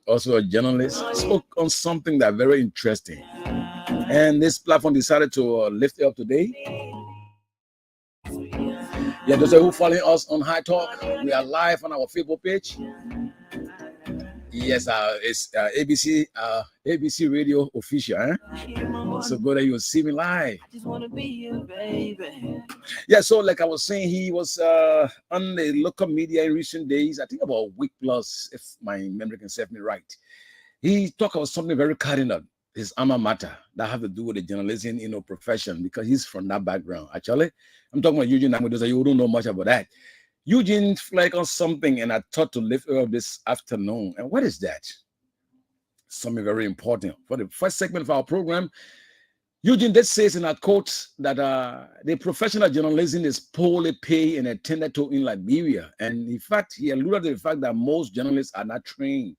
also a journalist, spoke on something that very interesting. And this platform decided to lift it up today. Yeah, those who following us on High Talk, we are live on our Facebook page. Yes, it's ABC Radio official. So go there, you'll see me live. Yeah, so like I was saying, he was on the local media in recent days. I think about a week plus, if my memory can serve me right. He talked about something very cardinal, his alma mater, that have to do with the journalism, profession, because he's from that background. Actually, I'm talking about Eugene Nangwe. You don't know much about that. Eugene flagged on something, and I thought to lift it up this afternoon. And what is that? Something very important. For the first segment of our program, Eugene did says in a quote that the professional journalism is poorly paid and attended to in Liberia. And in fact, he alluded to the fact that most journalists are not trained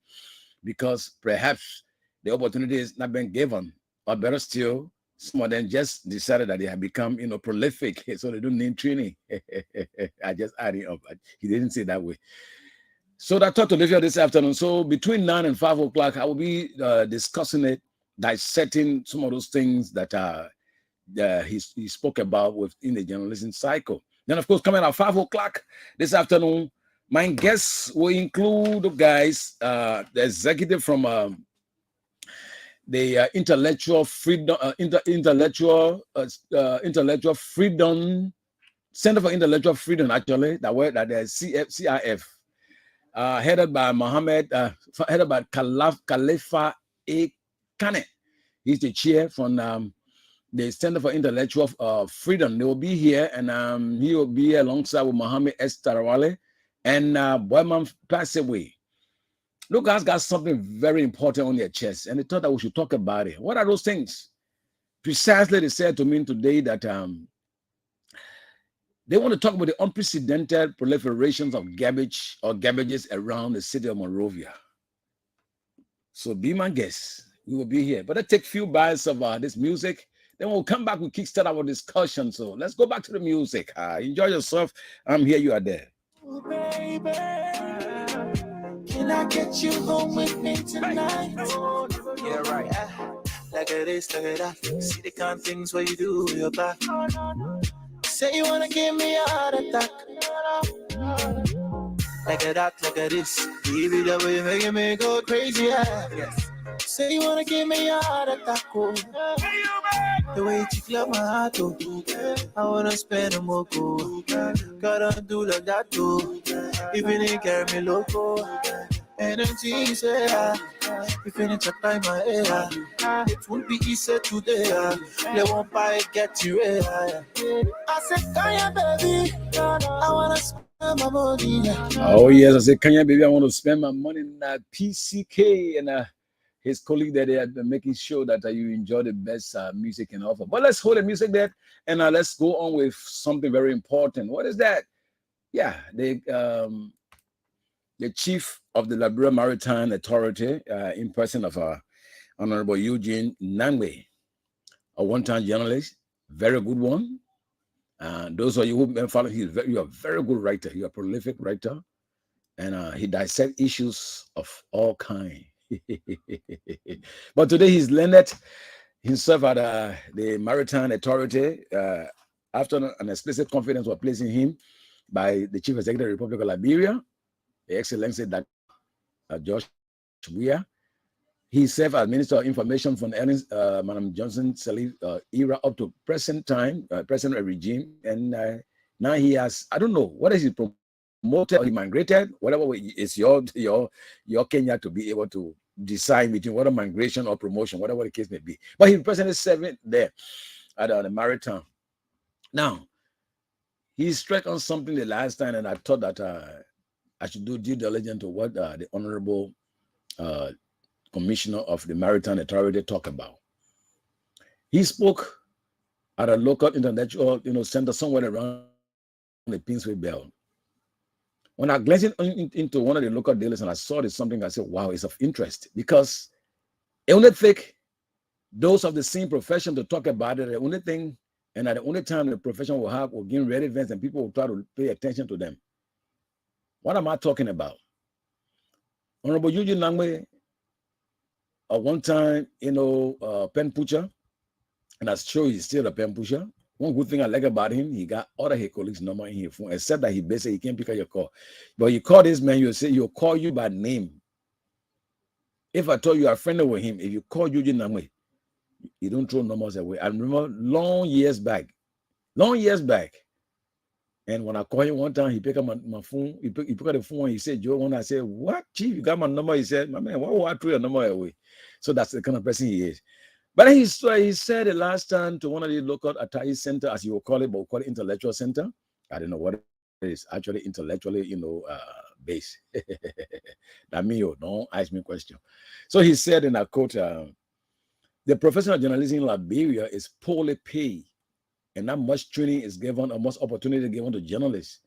because perhaps the opportunity is not being given. Or better still, some of them just decided that they have become, prolific, so they don't need training. I just added up. He didn't say that way. So I thought to leave here this afternoon. So between 9 and 5 o'clock, I will be discussing it, dissecting some of those things that he spoke about within the journalism cycle. Then, of course, coming at 5 o'clock this afternoon, my guests will include the guys, the executive from the intellectual freedom, intellectual freedom Center for Intellectual Freedom. Actually, that the CIF, headed by headed by Khalifa A. Kane. He's the chair from the Center for Intellectual Freedom. They will be here, and he will be alongside with Mohammed S. Tarawale and Boyman Passaway. Look, guys got something very important on their chest, and they thought that we should talk about it. What are those things? Precisely, they said to me today that they want to talk about the unprecedented proliferations of garbage or garbages around the city of Monrovia. So be my guest. We will be here. But let's take a few bites of this music. Then we'll come back, we'll kickstart our discussion. So let's go back to the music. Enjoy yourself. I'm here, you are there. Oh, baby, can I get you home with me tonight? Yeah, right. Look at this, look at that. See the kind of things what you do with your back. Say you wanna give me a heart attack. Look at that, look at this. Baby, the way you're making me go crazy. Yes. Say you wanna give me a heart attack. Oh. The way you clear my heart, oh. I wanna spend a more go. Gotta do like that, too. Even if you carry me loco. Energy, say, you finish up by my air. It won't be easy today. They won't buy it, get you here. I said, Kanya, baby, I wanna spend my money. Oh, yes, I said, Kanya, baby, I want to spend my money in PCK and his colleague that they are making sure that you enjoy the best music and offer. But let's hold the music there and let's go on with something very important. What is that? Yeah, the chief of the Liberia Maritime Authority, in person of Honorable Eugene Nangwe, a one-time journalist, very good one. Those of you who been following, you're a very good writer. You're a prolific writer, and he dissects issues of all kinds. But today he's landed himself at the Maritime Authority after an explicit confidence was placed in him by the Chief Executive of the Republic of Liberia, the Excellency Dr. Josh Weah. He served as Minister of Information from Madam Johnson Sirleaf era up to present time, present regime, and now he has, I don't know, what is he promoted or he migrated, whatever way, it's your Kenya to be able to decide between whether migration or promotion, whatever the case may be. But he presently serving there at the Maritime. Now, he struck on something the last time, and I thought that I should do due diligence to what the Honorable Commissioner of the Maritime Authority talked about. He spoke at a local intellectual center somewhere around the Pinsway Belt. When I glanced into one of the local dealers and I saw this something, I said, wow, it's of interest, because it only take those of the same profession to talk about it. The only thing, and at the only time the profession will gain relevance and people will try to pay attention to them. What am I talking about? Honorable Eugene Nangwe One time, pen pusher, and that's true, he's still a pen pusher. One good thing I like about him, he got all of his colleagues' number in his phone, except that he basically he can't pick up your call. But you call this man, he'll call you by name. If I told you are friendly with him, if you call Eugene Namwe, you don't throw numbers away. I remember long years back, and when I called him one time, he picked up my phone. He picked up the phone and he said, Joe, when I said, what, Chief, you got my number? He said, my man, why would I throw your number away? So that's the kind of person he is. But he said the last time to one of the local Atai center, as you will call it, but we'll call it intellectual center. I don't know what it is. Actually, intellectually, base. That means you don't ask me a question. So he said in a quote, the professional journalism in Liberia is poorly paid, and not much training is given or much opportunity given to journalists.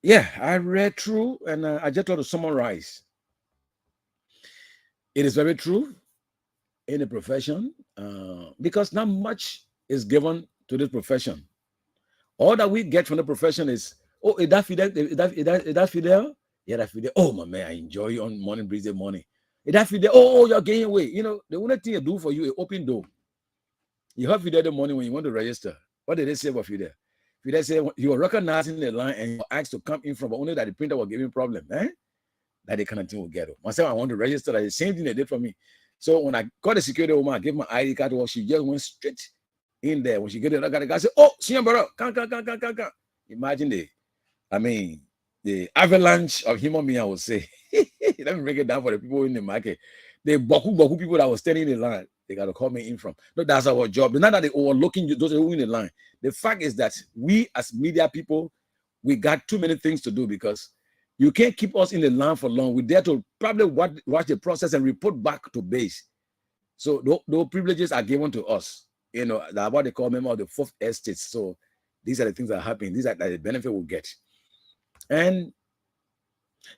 Yeah, I read through, and I just want to summarize. It is very true in the profession because not much is given to this profession. All that we get from the profession is, oh, is that Fidel? Is that Fidel? Yeah, that Fidel. Oh, my man, I enjoy you on morning breezy morning. Is that Fidel? Oh, you're getting away. The only thing you do for you is open door. You have Fidel the morning when you want to register. What did they say about Fidel? Fidel said you were recognizing the line and you were asked to come in from, but only that the printer was giving problem. That the kind of thing will get. Myself, I want to register. That's the same thing they did for me. So when I got the security woman, I gave my ID card to her. She just went straight in there. When she get the guy said, oh, senior brother, come. Imagine the avalanche of human being, I would say. Let me break it down for the people in the market. The boku people that were standing in the line, they got to call me in from. No, that's our job. Not that they overlooking those who in the line. The fact is that we as media people, we got too many things to do because you can't keep us in the line for long. We're there to probably watch the process and report back to base. So those privileges are given to us. That's what they call member of the fourth estate. So these are the things that happen. These are the benefit we'll get. And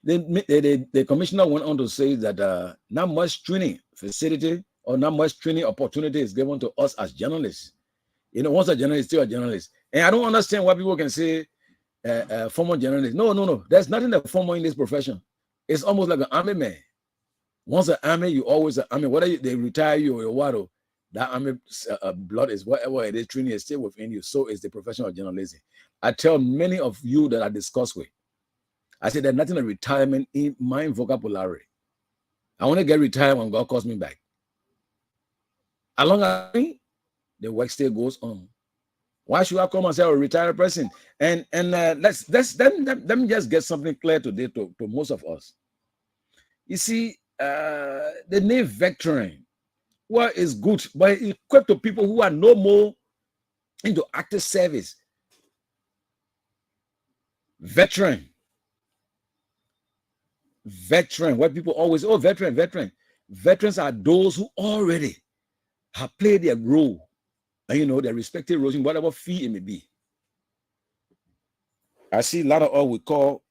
the commissioner went on to say that not much training facility or not much training opportunity is given to us as journalists. Once a journalist, still a journalist. And I don't understand why people can say former journalist. No. There's nothing that formal in this profession. It's almost like an army man. Once an army, you always an army. Whether they retire you or what, that army blood is whatever it is, training is still within you. So is the profession of journalism. I tell many of you that I discuss with, I say there's nothing like retirement in my vocabulary. I want to get retired when God calls me back. Along with me, the work still goes on. Why should I come and say a retired person? And let me just get something clear today to most of us. You see, the name veteran, well, is good, but it's equipped to people who are no more into active service. Veteran. What people always, veteran. Veterans are those who already have played their role, and their respective roles in whatever field it may be. I see a lot of we call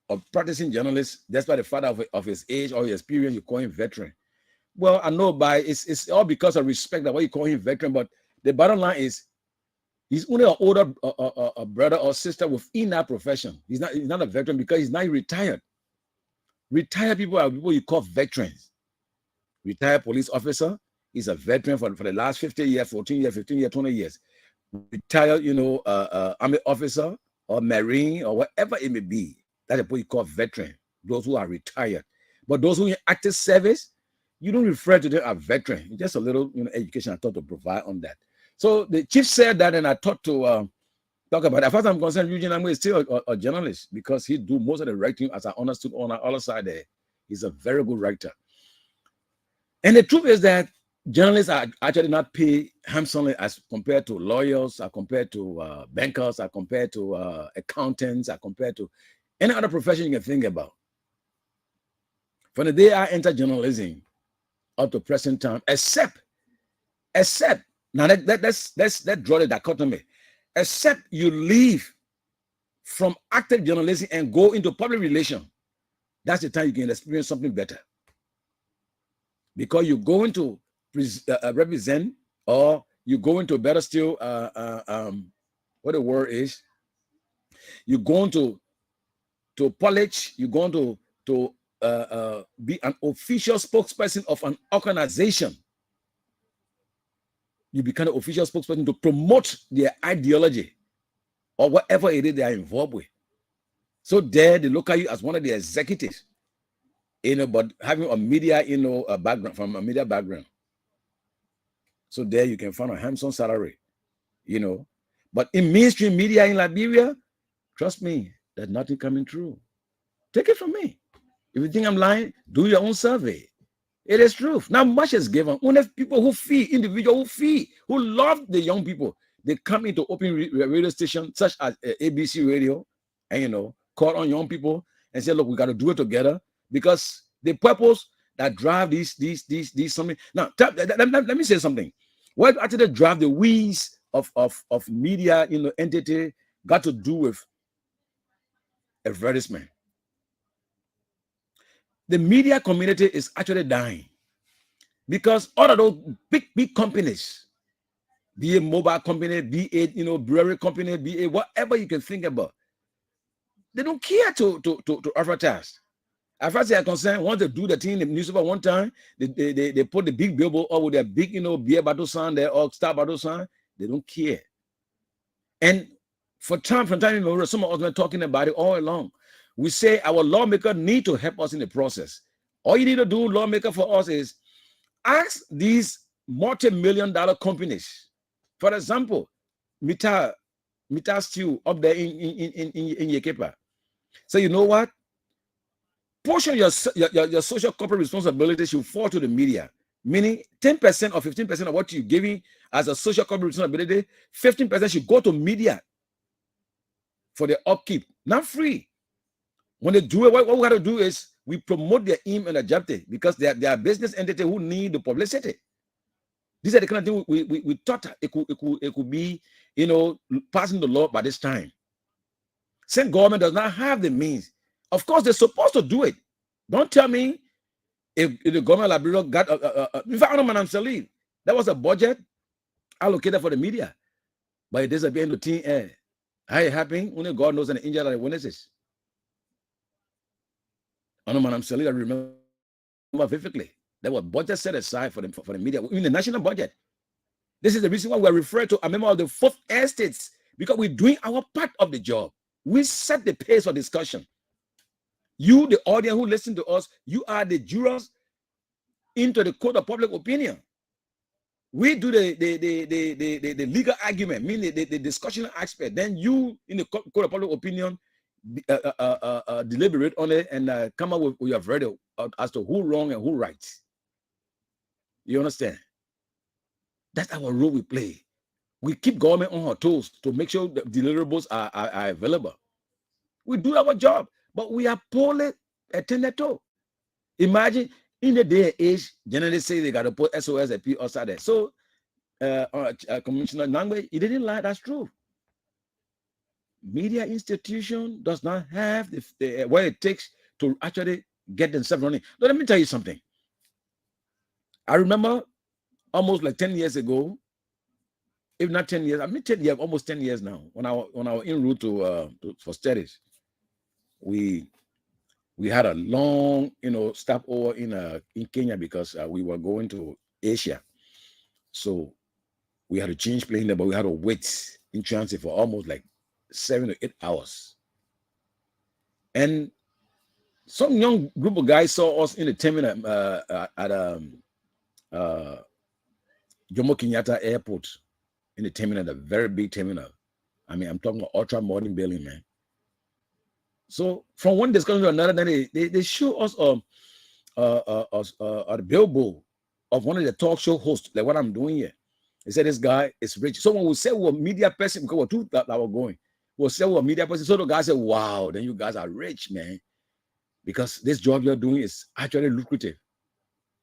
a practicing journalist, despite the fact of his age or his experience, you call him veteran. Well, I know it's all because of respect that why you call him veteran, but the bottom line is he's only an older brother or sister within that profession. He's not a veteran because he's not retired. Retired people are people you call veterans. Retired police officer is a veteran for the last 50 years, 14 years, 15 years, 20 years. Retired, army officer or marine or whatever it may be. That's what you call veteran, those who are retired. But those who are in active service, you don't refer to them as veteran. Just a little education I thought to provide on that. So the chief said that, and I thought to talk about it. As far as I'm concerned, Eugene Amwe is still a journalist because he do most of the writing, as I understood on the other side there. He's a very good writer. And the truth is that journalists are actually not paid handsomely as compared to lawyers, as compared to bankers, as compared to accountants, as compared to any other profession you can think about. From the day I entered journalism up to present time, except now let's draw the dichotomy. Except you leave from active journalism and go into public relations, that's the time you can experience something better. Because you're going to represent, or you're going to better still, what the word is, you're going to polish, you're going to be an official spokesperson of an organization. You become an official spokesperson to promote their ideology or whatever it is they are involved with. So there they look at you as one of the executives, but having a media, a background, from a media background. So there you can find a handsome salary, But in mainstream media in Liberia, trust me, there's nothing coming true. Take it from me. If you think I'm lying, do your own survey. It is true. Now much is given. Only people who feed, individuals who love the young people, they come into open radio stations such as ABC Radio, and call on young people and say, look, we got to do it together, because the purpose that drive these something. Now, let me say something. What actually drive the wheels of media, entity got to do with advertisement. The media community is actually dying because all of those big companies, be it mobile company, be it brewery company, be it whatever you can think about, they don't care to advertise. As far as they are concerned, once they do the thing in the newspaper one time, they put the big billboard or with their big beer bottle sign there or star bottle sign. They don't care. And from time to some of us been talking about it all along. We say our lawmaker need to help us in the process. All you need to do, lawmaker, for us is ask these multi-million-dollar companies. For example, Mita Steel up there in Yekepa. So you know what? Portion your social corporate responsibility should fall to the media. Meaning 10% or 15% of what you're giving as a social corporate responsibility, 15% should go to media for the upkeep, not free. When they do it, what we got to do is we promote their aim and objective, because they are business entity who need the publicity. These are the kind of things we thought it could be, passing the law by this time. Since government does not have the means, of course they're supposed to do it. Don't tell me if the government Liberia got in fact, that was a budget allocated for the media, but it disappeared into thin air. How it happened? Only God knows, and the angel that the witnesses. I remember vividly. There was budget set aside for the media in the national budget. This is the reason why we're referred to a member of the fourth estates, because we're doing our part of the job. We set the pace for discussion. You, the audience who listen to us, you are the jurors into the court of public opinion. We do the legal argument, meaning the discussion aspect. Then you, in the court of public opinion, deliberate on it and come up with your verdict as to who wrong and who right. You understand? That's our role we play. We keep government on her toes to make sure the deliverables are available. We do our job, but we are poorly attended to. Imagine in the day and age, generally say they got to put SOS and P outside there. So, Commissioner Nangwe, he didn't lie. That's true. Media institution does not have what it takes to actually get themselves running. But let me tell you something. I remember almost like 10 years ago, if not 10 years, I mean 10 years, almost 10 years now, when I was en route for studies, we had a long, stopover in Kenya because we were going to Asia. So we had to change plane there, but we had to wait in transit for almost like 7 to 8 hours. And some young group of guys saw us in the terminal at Jomo Kenyatta Airport, in the terminal, the very big terminal. I mean, I'm talking about ultra modern building, man. So from one discussion to another, then they show us a billboard of one of the talk show hosts, like what I'm doing here. They said this guy is rich. So when we say we're a media person, because we're two that were going, we'll say we're a media person. So the guy said, wow, then you guys are rich, man. Because this job you're doing is actually lucrative.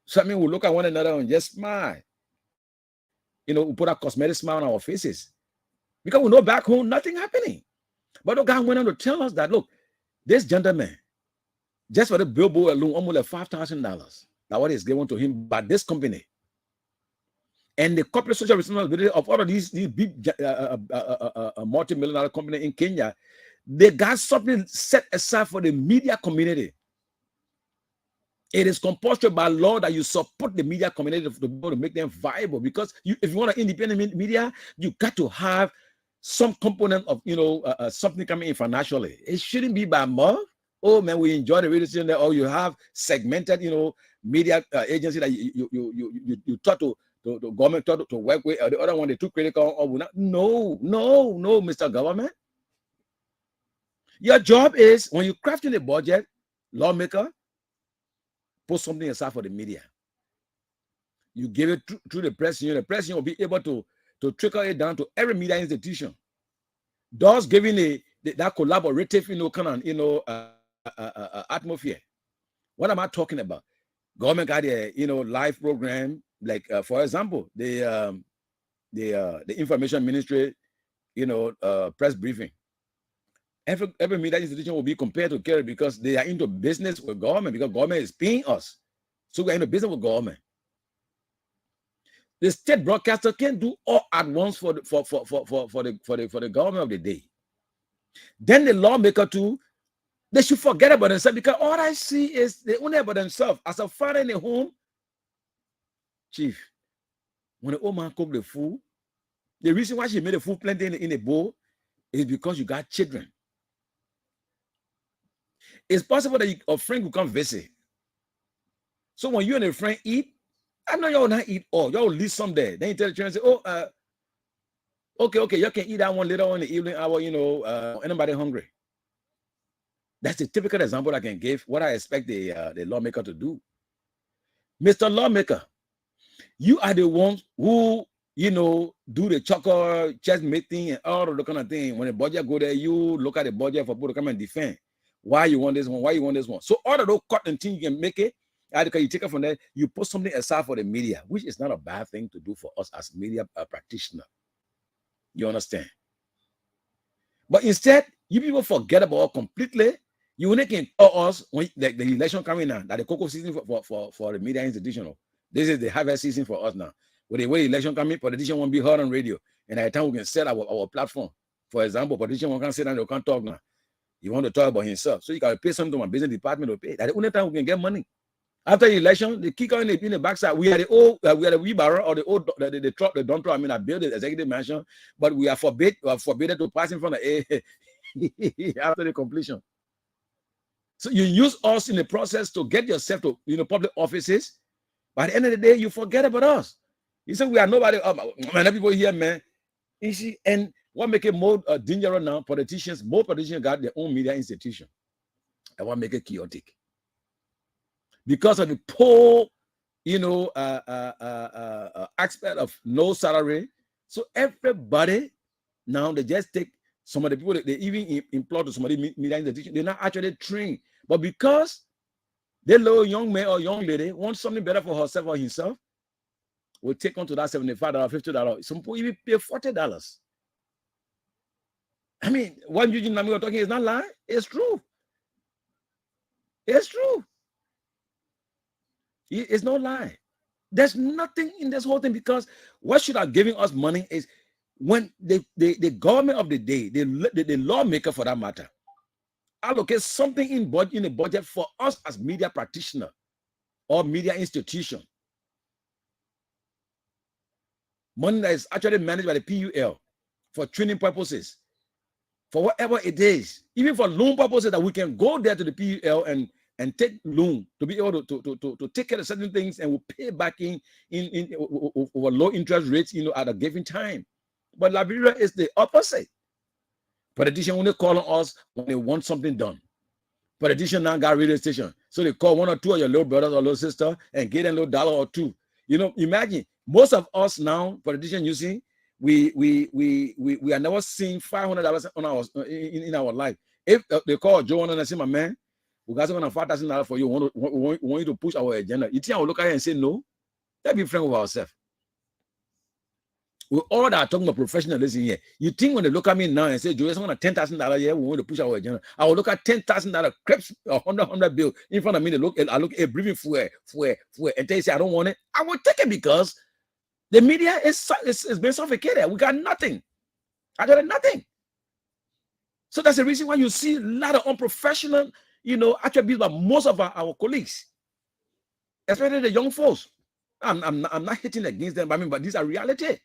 So I mean, we look at one another and just smile. We put a cosmetic smile on our faces. Because we know back home, nothing happening. But the guy went on to tell us that, look, this gentleman, just for the billboard alone, almost like $5,000. That's what is given to him by this company. And the corporate social responsibility of all of these big multi-million-dollar company in Kenya, they got something set aside for the media community. It is compulsory by law that you support the media community to be able to make them viable. Because if you want an independent media, you got to have some component of something coming in financially. It shouldn't be by month. Oh man, we enjoy the radio station there, or you have segmented media agency that you talk to the government to work with, or the other one they too critical or will not. No, Mr. Government. Your job is, when you crafting a budget, lawmaker, put something aside for the media. You give it through the press union. The press union will be able to trickle it down to every media institution. Thus giving that collaborative, kind of, atmosphere. What am I talking about? Government got a live program, like for example, the information ministry, press briefing. Every media institution will be compared to carry because they are into business with government, because government is paying us. So we're into business with government. The state broadcaster can't do all at once for the government of the day. Then the lawmaker too, they should forget about themselves, because all I see is they only about themselves. As a father in a home, chief, when the old man cook the food, the reason why she made the food plenty in a bowl is because you got children. It's possible that a friend will come visit. So when you and a friend eat, I know y'all not eat all. Y'all leave some there. Then you tell the children, say, oh, okay, you can eat that one later on in the evening hour, anybody hungry. That's a typical example I can give what I expect the lawmaker to do. Mr. Lawmaker, you are the ones who, do the chocolate chess meeting and all of the kind of thing. When the budget go there, you look at the budget for people to come and defend. Why you want this one? Why you want this one? So all of those cut and things you can make it. You take it from there, you put something aside for the media, which is not a bad thing to do for us as media practitioners. You understand? But instead, you people forget about it completely. You only can call us when the election coming now, that the cocoa season for the media institution. This is the harvest season for us now. With the way the election coming, politician won't be heard on radio. And at the time we can set our platform. For example, politician won't sit down, they can't talk now. You want to talk about himself. So you got to pay something to my business department to pay. That's the only time we can get money. After the election, they kick out in the backside. We are the wheelbarrow or the old the truck, the dump truck. I mean, I built the executive mansion, but we are forbidden to pass in front of after the completion. So you use us in the process to get yourself to public offices. By the end of the day, you forget about us. You say we are nobody. Man, people here, man. You see, and what make it more dangerous now? More politicians got their own media institution. And what make it chaotic? Because of the poor, aspect of no salary. So everybody now, they just take some of the people that they even employ to some of the media institution. They're not actually trained. But because the little young man or young lady wants something better for herself or himself, will take on to that $75, $50. Some people even pay $40. I mean, what Eugene Nami was talking is not lying. It's true. It's true. It's no lie. There's nothing in this whole thing, because what should have given us money is when the government of the day, the lawmaker for that matter, allocate something in the budget for us as media practitioner or media institution. Money that is actually managed by the PUL for training purposes, for whatever it is, even for loan purposes, that we can go there to the PUL and take loan to be able to take care of certain things, and we'll pay back in over low interest rates, at a given time. But Liberia is the opposite. Politicians only call on us when they want something done. Politicians now got radio station, so they call one or two of your little brothers or little sister and get a little dollar or two. Imagine most of us now, politicians, you see, we are never seeing $500 on in our life. If they call Joe and I say, my man, we got $5,000 for you. We want you to push our agenda. You think I will look at it and say no? Let's be frank with ourselves. We all that are talking about professionalism here. You think when they look at me now and say, Joe, it's on a $10,000 here, we want to push our agenda. I will look at $10,000 crepes, $100 bill in front of me. I look a breathing fuel, and they say I don't want it. I will take it, because the media is been suffocated. We got nothing. I got nothing. So that's the reason why you see a lot of unprofessional, attributes by most of our colleagues. especially the young folks. I'm not hitting against them, but these are reality.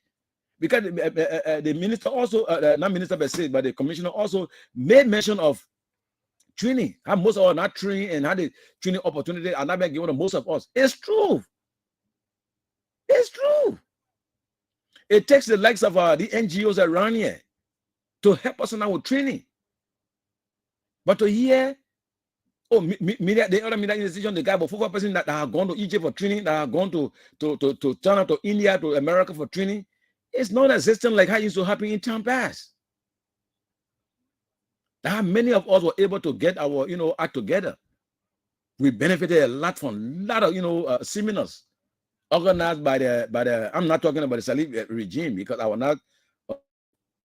Because the minister also, not minister per se, but the commissioner also made mention of training. How most of us are not training and how the training opportunity are not being given to most of us. It's true. It's true. It takes the likes of the NGOs around here to help us in our training. But to hear, oh, media, the other media institution, the guy, but 4 person that have gone to Egypt for training, that have gone to China, to India, to America for training, it's not existent like how it used to happen in time past. That many of us were able to get our, act together. We benefited a lot from a lot of, seminars organized by the. I'm not talking about the Salif regime, because I was not.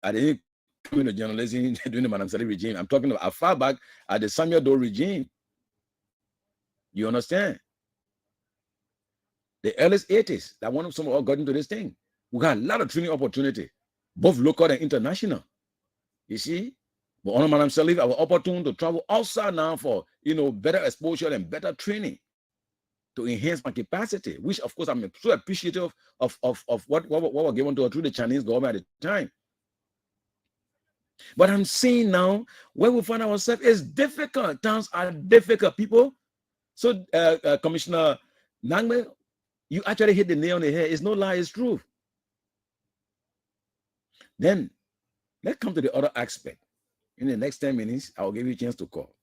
I didn't come into journalism during the Madam Salif regime. I'm talking about far back at the Samuel Doe regime. You understand? The earliest 80s, that one of some of us got into this thing. We got a lot of training opportunity, both local and international. You see? But under Madam Salif, I was opportune to travel outside now for better exposure and better training to enhance my capacity, which of course I'm so appreciative of what was given to us through the Chinese government at the time. But I'm seeing now where we find ourselves is difficult. Times are difficult, people. So Commissioner Nangme, you actually hit the nail on the head. It's no lie, it's true. Then let's come to the other aspect. In the next 10 minutes, I'll give you a chance to call.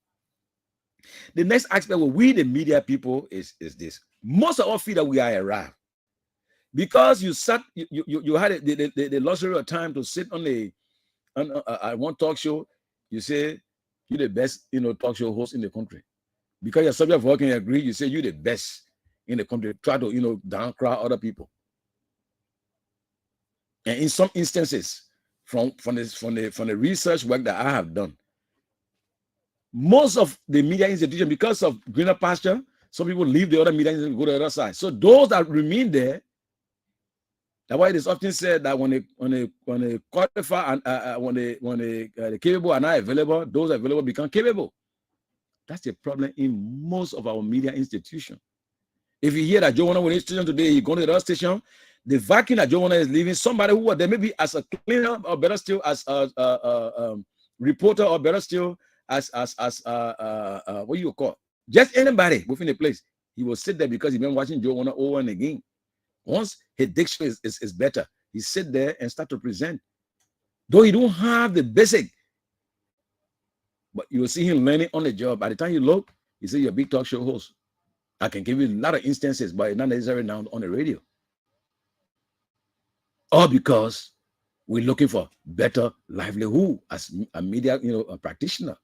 The next aspect with we, the media people, is this. Most of us feel that we are arrived. Because you sat, you had the luxury of time to sit on one talk show, you say you're the best, talk show host in the country. Because your subject of work can agree, you say you're the best in the country. Try to, downcrowd other people. And in some instances, from the research work that I have done, most of the media institutions, because of greener pasture, some people leave the other media and go to the other side. So those that remain there, that's why it is often said that when they qualify and when the capable are not available, those available become capable. That's the problem in most of our media institutions. If you hear that Joe Warner went to station today, you go to the other station, the vacuum that Joe Warner is leaving, somebody who was there maybe as a cleaner, or better still as a reporter, or better still as what you call, just anybody within the place, he will sit there because he's been watching Joe Warner over and again. Once his diction is better, he sit there and start to present. Though he don't have the basic, but you will see him learning on the job. By the time you look, you see you're a big talk show host. I can give you a lot of instances, but not necessarily now on the radio. All because we're looking for better livelihood as a media, a practitioner.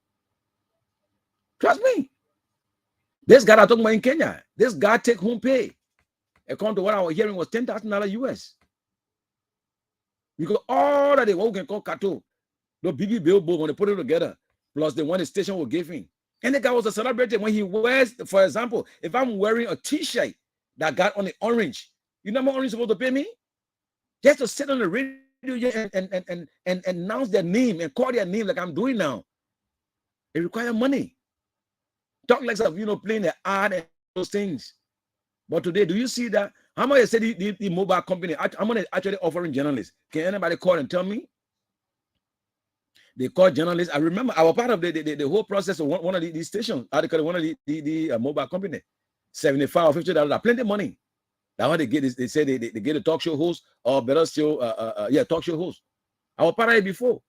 Trust me. This guy I'm talking about in Kenya, this guy take home pay, according to what I was hearing, was $10,000 US. Because all that what we can call cattle, the BB billboard, when they put it together, plus the one the station will give him. And the guy was a celebrity when he wears, for example, if I'm wearing a t-shirt that got on the orange, you know how much orange is supposed to pay me? Just to sit on the radio and announce their name and call their name like I'm doing now. It requires money. Talk like of playing the ad and those things. But today, do you see that? How much I said the mobile company, how much actually offering journalists? Can anybody call and tell me? They call journalists. I remember I was part of the whole process of one of these stations. I call one of the mobile company, $75 or $50. Plenty of money. That's what they get. They say they get a talk show host, or better still, talk show host. I was part of it before.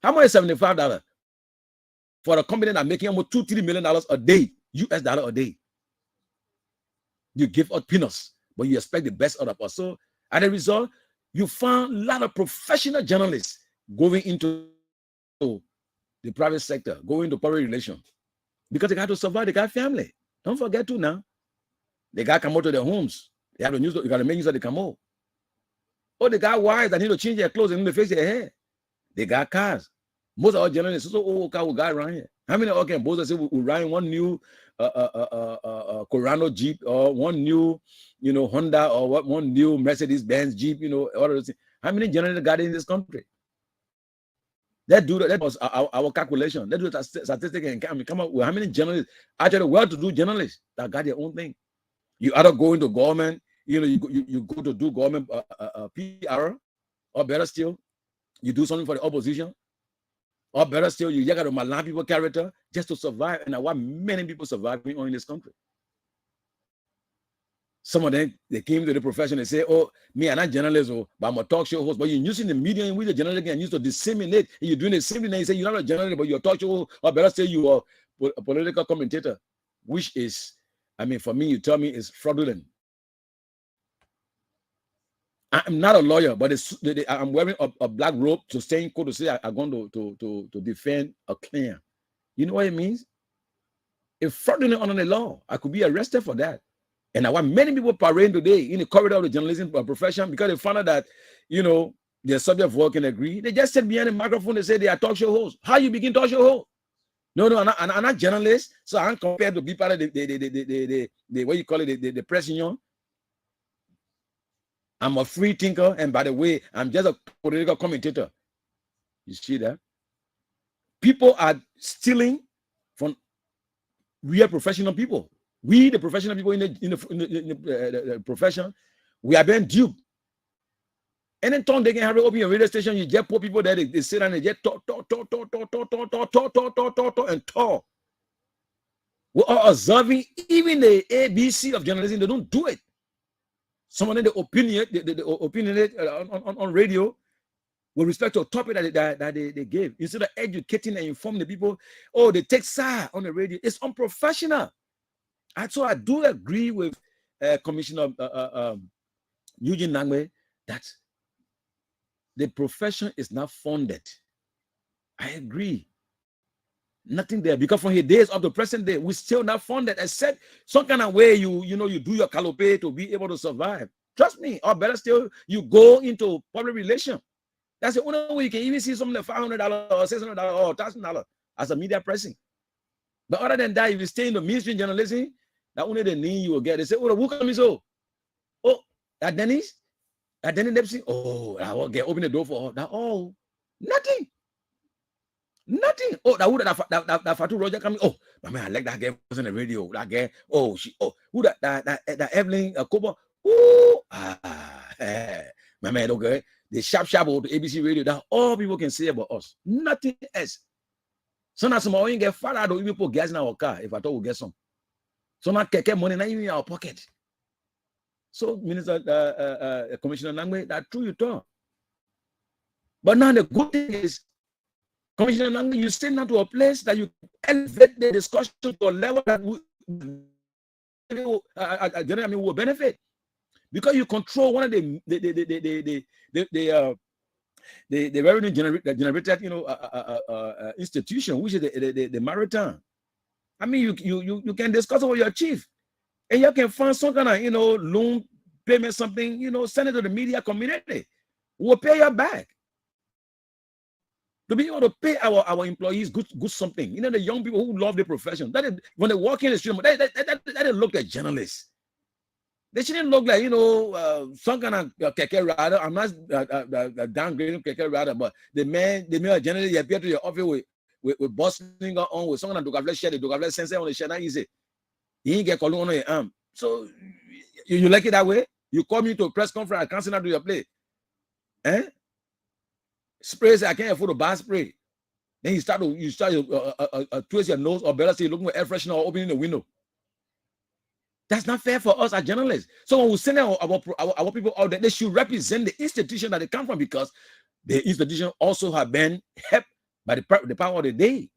How much is $75 for a company that making almost $2-3 million a day, US dollar a day? You give out peanuts, but you expect the best out of us. So as a result, you found a lot of professional journalists going into the private sector, going into public relations, because they got to survive. They got family. Don't forget to now. They got to come out to their homes. They have to use. You got to make use of the camo. Oh, they got wives that need to change their clothes and need to fix their hair. They got cars. Most of our journalists, so old car we got around here. How many can both say we ride one new Corano Jeep, or one new, Honda, or one new Mercedes-Benz Jeep, all of those things. How many journalists got in this country? That was our calculation. Let's do a statistic and come up with how many journalists, actually well-to-do journalists that got their own thing. You either go into government, you go to do government PR, or better still, you do something for the opposition, or better still, you got a Malan people character just to survive. And why many people surviving in this country. Some of them, they came to the profession and say, oh, me, I'm not journalist, but I'm a talk show host. But you're using the media in which the journalist can use to disseminate. And you're doing the same thing. And you say you're not a journalist, but you're a talk show host, or better say you are a political commentator, which is, I mean, for me, you tell me is fraudulent. I'm not a lawyer, but I'm wearing a black robe to stay in court to say I'm going to defend a claim. You know what it means? If fraudulent under the law, I could be arrested for that. And I want many people parading today in the corridor of the journalism profession because they found out that, their subject of work can agree. They just sit behind the microphone and say they are talk show hosts. How you begin talk show host? No, I'm not journalist, so I'm compared to be part of the what you call it, the press union. I'm a free thinker, and by the way, I'm just a political commentator. You see that? People are stealing from real professional people. We, the professional people in the profession, we are being duped. Anytime they can have open your radio station, you just put people there, they sit down and just talk, and talk. We are observing even the ABC of journalism. They don't do it. Some of them, they opinionate on radio with respect to a topic that they gave. Instead of educating and informing the people, they take side on the radio. It's unprofessional. And so I do agree with Commissioner Eugene Nangwe that the profession is not funded. I agree. Nothing there, because from his days up to present day, we still not funded, except some kind of way you do your calope to be able to survive. Trust me, or better still, you go into public relations. That's the only way you can even see something like $500 or $600 or $1,000 as a media pressing. But other than that, if you stay in the mainstream journalism, that only the name you will get. They say, who come so? That Dennis? That Dennis Dempsey? I will get open the door for her. That nothing. Nothing. That Fatu Roger coming. My man, I like that guy was on the radio. That guy. Who that Evelyn Kobo? My man, okay. The sharp of the ABC radio. That all people can say about us. Nothing else. So now some of you get far out of even put gas in our car if I thought we'll get some. So now get money not even in our pocket. So Minister Commissioner Nangwe, that true you talk. But now the good thing is, Commissioner Nangwe, you send now to a place that you elevate the discussion to a level that will benefit, because you control one of the revenue generated institution, which is the maritime. I mean, you can discuss what you achieve, and you can find some kind of loan payment, something, send it to the media community. We'll pay you back. To be able to pay our employees good something. The young people who love the profession. That is, when they walk in the street, they look like journalists. They shouldn't look like some kind of keke rider. I'm not downgrading keke rider, but the man generally appear to your office with busting on with some kind of dogafle shirt, the dogafle sensor on the shirt. Not easy. He ain't get calling on your arm. So you like it that way? You call me to a press conference, I can't send out to your play. Sprays, I can't afford to buy spray. Then you start to twist your nose, or better say, looking for air freshener or opening the window. That's not fair for us as journalists. So when we send our people out there, they should represent the institution that they come from, because the institution also have been helped by the power of the day.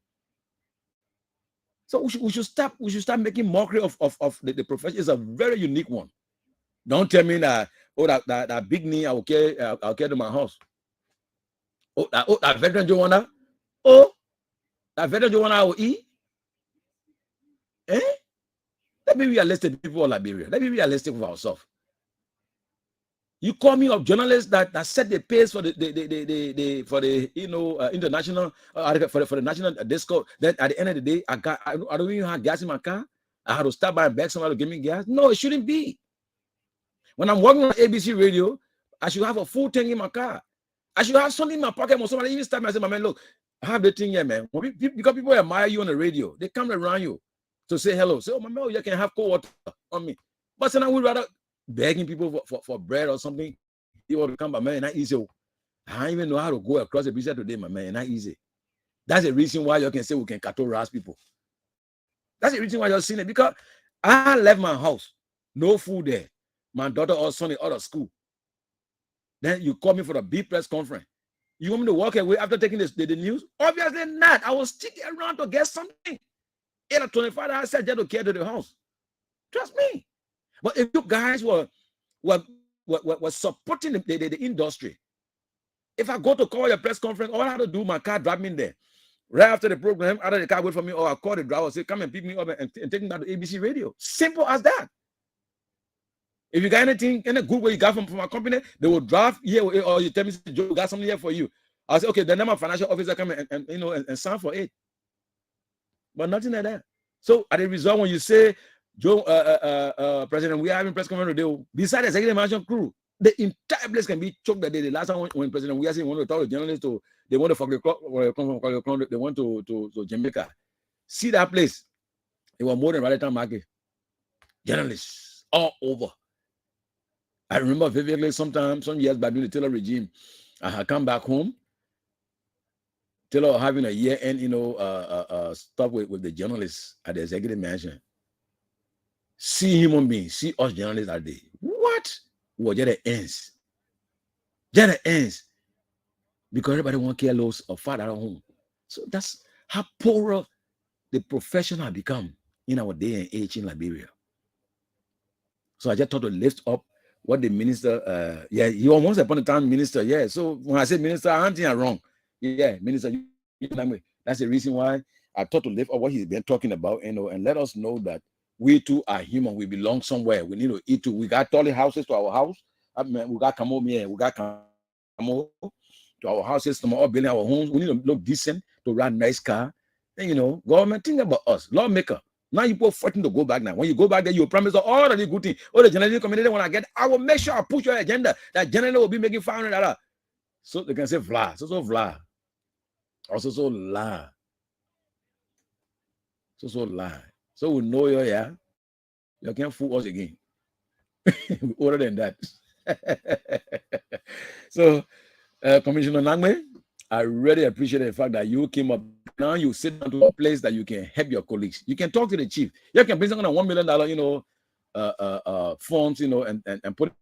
So we should stop making mockery of the profession. It's a very unique one. Don't tell me that that big knee I'll carry to my house. That veteran Joanna. That veteran Joanna I will eat. Let me be realistic, people of Liberia. Let me be realistic with ourselves. You call me a journalist that set the pace for the international for the national disco. Then at the end of the day, I don't even have gas in my car. I had to stop by and beg somebody to give me gas. No, it shouldn't be. When I'm working on ABC radio, I should have a full tank in my car. I should have something in my pocket. When somebody even stop me and say, "My man, look, I have the thing here, man." Because people admire you on the radio, they come around you to say hello. Say, "Oh, my man, you can have cold water on me." But now we rather begging people for bread or something. You want to come, but man, not easy. I don't even know how to go across the bridge today, my man. Not easy. That's the reason why you can say we can cattle ras people. That's the reason why you're seeing it, because I left my house, no food there. My daughter or son is out of school. Then you call me for a big press conference. You want me to walk away after taking the news? Obviously not. I will stick around to get something. 8 or 25 hours, I said just to care to the house. Trust me. But if you guys were supporting the industry, if I go to call your press conference, all I have to do, my car drive me in there. Right after the program, out of the car wait for me, or I call the driver, say, come and pick me up and take me down to ABC radio. Simple as that. If you got anything, any good way you got from my company, they will drive here, or you tell me, Joe, got something here for you. I'll say, okay, then my financial officer come and sign for it. But nothing like that. So at the result, when you say, Joe, President, we are having press conference today, besides the executive management crew, the entire place can be choked that day. The last time when President we are saying want to talk to journalists, they want to fuck the clock, they went to Jamaica. See that place? It was more than right time market. Journalists all over. I remember vividly some years back during the Taylor regime, I had come back home. Taylor having a year-end, stuff with the journalists at the executive mansion. See human beings, see us journalists that day. What? Well, just the ends. Just the ends. Because everybody want to care loss of father at home. So that's how poor the profession has become in our day and age in Liberia. So I just thought to lift up what the minister, he was once upon a time minister, yeah. So when I say minister, I don't think I'm wrong. Yeah, minister, that's the reason why I thought to lift up what he's been talking about, and let us know that we too are human. We belong somewhere. We need to eat too. We got toilet houses to our house. I mean, we got come home here. We got come to our houses, to all building our homes. We need to look decent, to run nice car. And government, think about us, lawmaker. Now you put fighting to go back now. When you go back there, you promise all of the good things. All the journalism community, when I will make sure I push your agenda. That journalist will be making $500. So they can say vla. So vla. Also so la. So lie. So we know you, yeah. You can't fool us again. Other than that. So, Commissioner Nangme, I really appreciate the fact that you came up. Now you sit down to a place that you can help your colleagues. You can talk to the chief. You can bring someone on $1 million, funds, and put it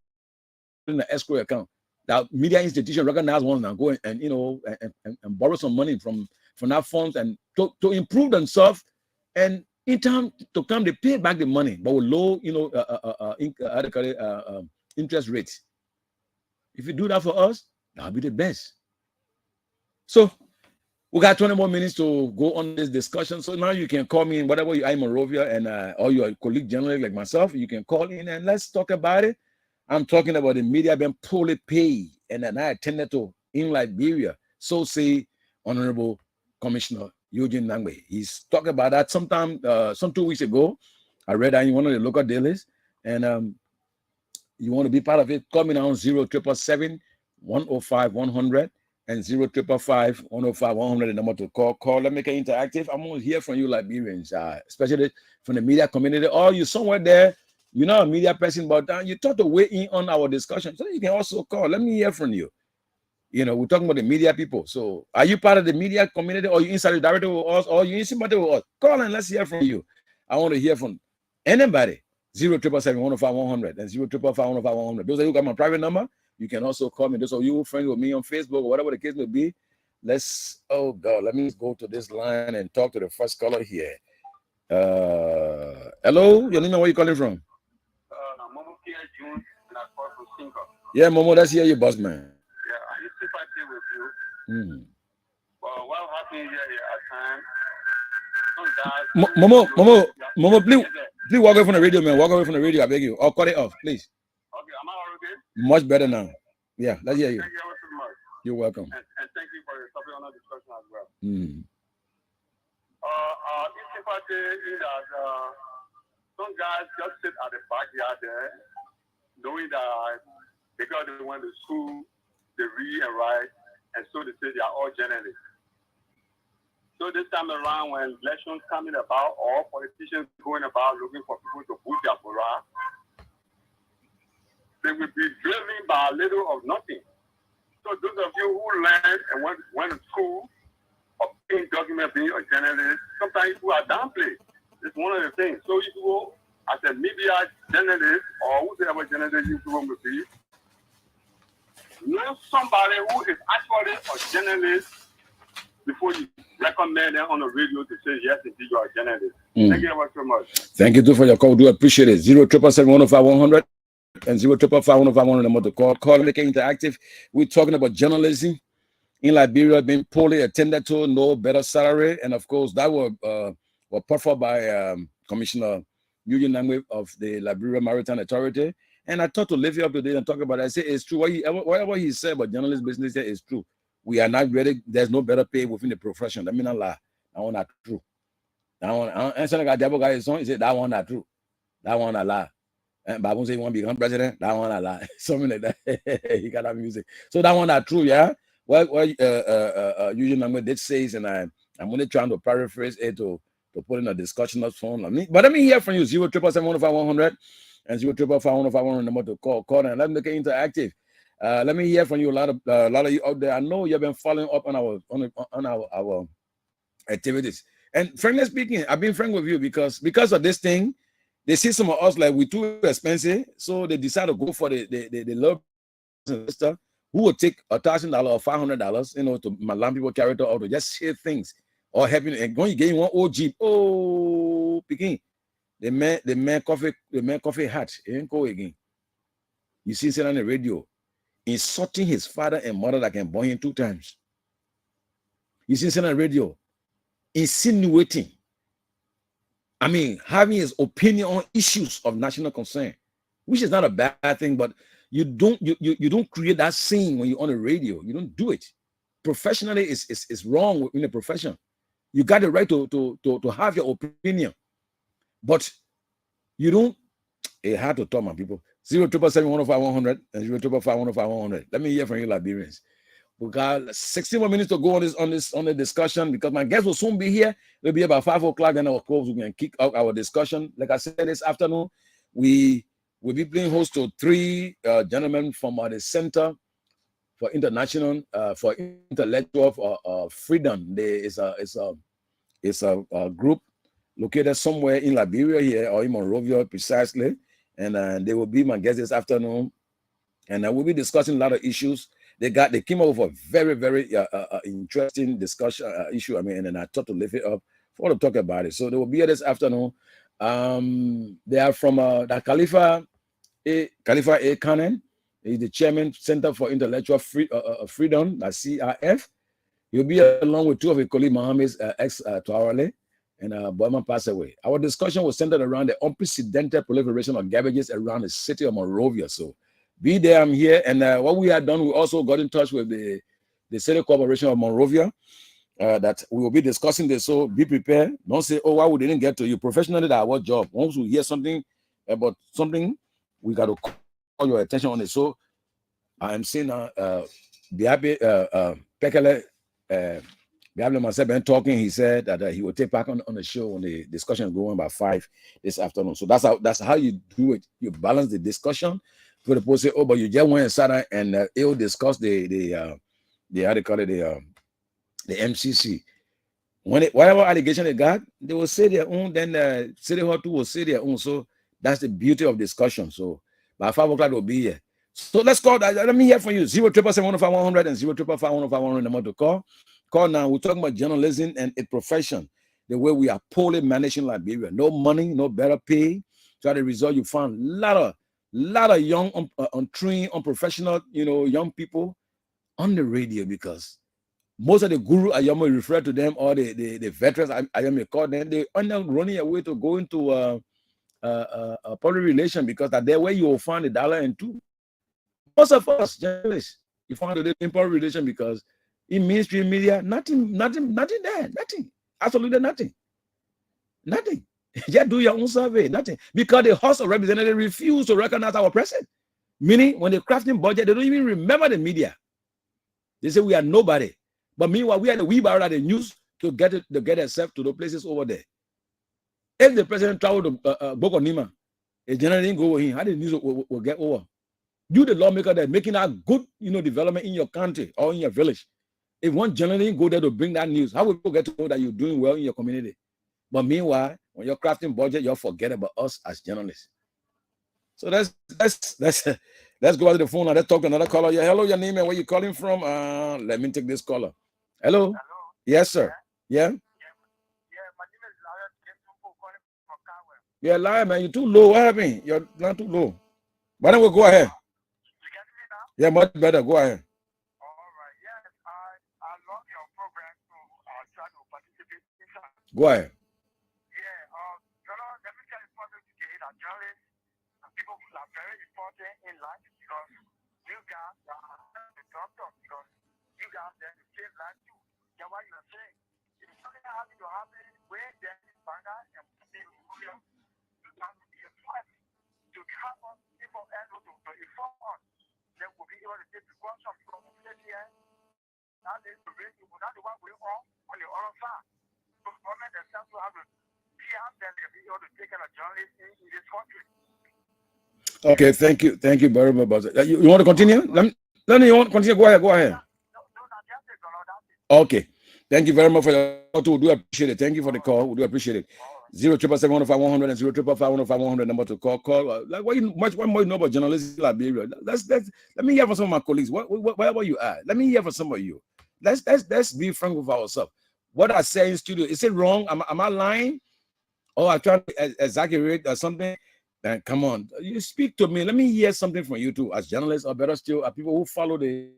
in the escrow account. That media institution recognize ones now go and borrow some money from that funds and to improve themselves, and in time to come they pay back the money, but with low interest rates. If you do that for us, that'll be the best. So we got 20 more minutes to go on this discussion. So now you can call me in whatever you are in Monrovia, and or your colleague journalist like myself, you can call in and let's talk about it. I'm talking about the media being poorly paid and then I attended to in Liberia. So say Honorable Commissioner Eugene Nangwe. He's talking about that some 2 weeks ago. I read that in one of the local dailies, and you want to be part of it, call me now on 0777 105 100 and 0555 105 100, the number to call. Let me make it interactive. I'm going to hear from you Liberians, especially from the media community, or you somewhere there, you're not a media person, but you thought to weigh in on our discussion. So you can also call. Let me hear from you. We're talking about the media people. So are you part of the media community, or you inside directly with us, or you in sympathy with us? Call and let's hear from you. I want to hear from anybody. 0777 105 100 and 0555 105 100. Those of you who got my private number, you can also call me. Those of you who friends with me on Facebook or whatever the case may be. Let me go to this line and talk to the first caller here. Hello, your name and where you calling from? Yeah, Momo, let's hear you, boss man. Yeah, I used to party with you. Well, what happened here at times? Momo, please walk away from the radio, man. Walk away from the radio, I beg you. Or cut it off, please. Okay, am I okay? Much better now. Yeah, let's hear you. Thank you so much. You're welcome. And thank you for your topic on the discussion as well. It's sympathy is that some guys just sit at the backyard there, knowing that because they went to school, they read and write, and so they say they are all journalists. So this time around, when elections coming about, or politicians going about looking for people to vote their bora, will be driven by a little of nothing. So those of you who learned and went to school, obtained document being a journalist, sometimes you are downplayed. It's one of the things. So if you go as a media journalist or whatever journalist you want to be, know somebody who is actually a journalist before you recommend them on the radio to say, yes, indeed, you are a journalist. Thank you ever so much. Thank you too for your call. Do appreciate it. 0777105 and 0551051 number to call. Call Make It Interactive. We're talking about journalism in Liberia being poorly attended to, no better salary, and of course that was put forth by Commissioner Eugene Nangwe of the Liberia Maritime Authority. And I thought to live here up today and talk about it. I say it's true. Whatever he said about journalist business here is true. We are not ready. There's no better pay within the profession. I mean, not lie. That one not true. That one. And some guy is on. He said that one not true. That one not lie. And Babu say he want to become president. That one not lie. Something like that. He got that music. So that one not true. Yeah. Well, Eugene Nangwe did say, and I'm only trying to paraphrase it to put in a discussion of phone. But let me hear from you. 0777105 and 0551051 number to call and let me get interactive. Let me hear from you. A lot of you out there. I know you've been following up on our activities. And frankly speaking, I've been frank with you because of this thing. They see some of us like we're too expensive, so they decide to go for the low investor who will take $1,000 or $500, to Malam people character or to just share things or helping and going getting one old Jeep. Oh, picking. The man coffee hat. It ain't go again. You see it on the radio, insulting his father and mother that can born him 2 times. You see it on the radio, insinuating. I mean, having his opinion on issues of national concern, which is not a bad thing, but you don't create that scene when you're on the radio. You don't do it. Professionally, it's wrong in the profession. You got the right to have your opinion. But you don't. It's hard to talk, my people. 0777105 and 0551051. Let me hear from you, Liberians. We got 16 more minutes to go on the discussion because my guest will soon be here. It'll be about 5 o'clock. Then of course we can kick out our discussion. Like I said this afternoon, we will be playing host to 3 gentlemen from the Center for International for Intellectual Freedom. It's a group located somewhere in Liberia here or in Monrovia precisely, and they will be my guests this afternoon, and we'll be discussing a lot of issues. They came up with a very, very interesting discussion issue. I mean, and I thought to lift it up for to talk about it. So they will be here this afternoon. They are from the Khalifa A. Cannon. He's the chairman, Center for Intellectual Freedom, the CRF. He'll be along with 2 of his colleagues, Mohammed's ex-Tuarale, and Boyman passed away. Our discussion was centered around the unprecedented proliferation of garbages around the city of Monrovia. So be there, I'm here. And what we had done, we also got in touch with the City Corporation of Monrovia that we will be discussing this. So be prepared. Don't say, oh, why we didn't get to you. Professionally, that's our job. Once we hear something about something, we got to call your attention on it. So I am saying now, Pekele, myself been talking. He said that he will take back on the show when the discussion is going by 5 this afternoon. So that's how you do it. You balance the discussion. For the people say, oh, but you just went inside and it'll discuss the how they call it, the MCC. Whatever allegation they got, they will say their own. Then City Hall 2 will say their own. So that's the beauty of discussion. So by 5 o'clock they'll be here. So let's call that. Let me hear from you. 0777105 and 0551051 number to call. Call now. We're talking about journalism and its profession. The way we are poorly managing Liberia. No money, no better pay. So as a result, you found a lot of young, untrained, unprofessional, young people on the radio because most of the guru I am refer to them or the veterans I am call them. They are now running away to go into public relation because that's where you will find $1.02. Most of us journalists, you find the in public relation because in mainstream media, nothing there, nothing, absolutely nothing. Just do your own survey, nothing. Because the House of Representatives refuse to recognize our president. Meaning, when they're crafting budget, they don't even remember the media. They say we are nobody. But meanwhile, we are the wheelbarrow that they use to get themselves to the places over there. If the president traveled to Bokonima, a general didn't go with him, how the news will get over? You, the lawmaker, that making that good, development in your country or in your village. If one journalist go there to bring that news, how will people get to know that you're doing well in your community? But meanwhile, when you're crafting budget, you'll forget about us as journalists. So let's go out to the phone and let's talk to another caller. Yeah, hello, your name and where you calling from? Let me take this caller. Hello. Hello. Yes, sir. Yeah. Yeah, my name is Larry Ketumbo calling from Carwell. Yeah, liar, man. You're too low. What happened? You're not too low. Why don't we go ahead? You can hear me now? Yeah, much better. Go ahead. All right. Yes, I love your program, so I'll try to participate inside. Go ahead. Yeah, let me tell you something today that journalists and people who are very important in life because you guys are the doctor because you guys there to save life too. That's what you're saying. If something happens to happen, where there is Banga and people to come to be a part to help us, people able to inform us, then we'll be able to take precautions from the state here. That is the way people, that's the one we all on the other side. So government themselves will have to help them to be able to take care of journalists in this country. Okay, thank you. Thank you very much. You want to continue? Let me you want to continue. Go ahead. Go ahead. No, that's it, that's it. Okay. Thank you very much for your call. We do appreciate it. Thank you for the call. We do appreciate it. 077-105-100 and 055-105-100 number to call. Like what more you know about journalism in Liberia? Let me hear from some of my colleagues. Wherever you are, let me hear from some of you. Let's be frank with ourselves. What I say in studio, is it wrong? Am I lying? Or I try to exaggerate or something? Then come on, you speak to me. Let me hear something from you too, as journalists, or better still, people who follow the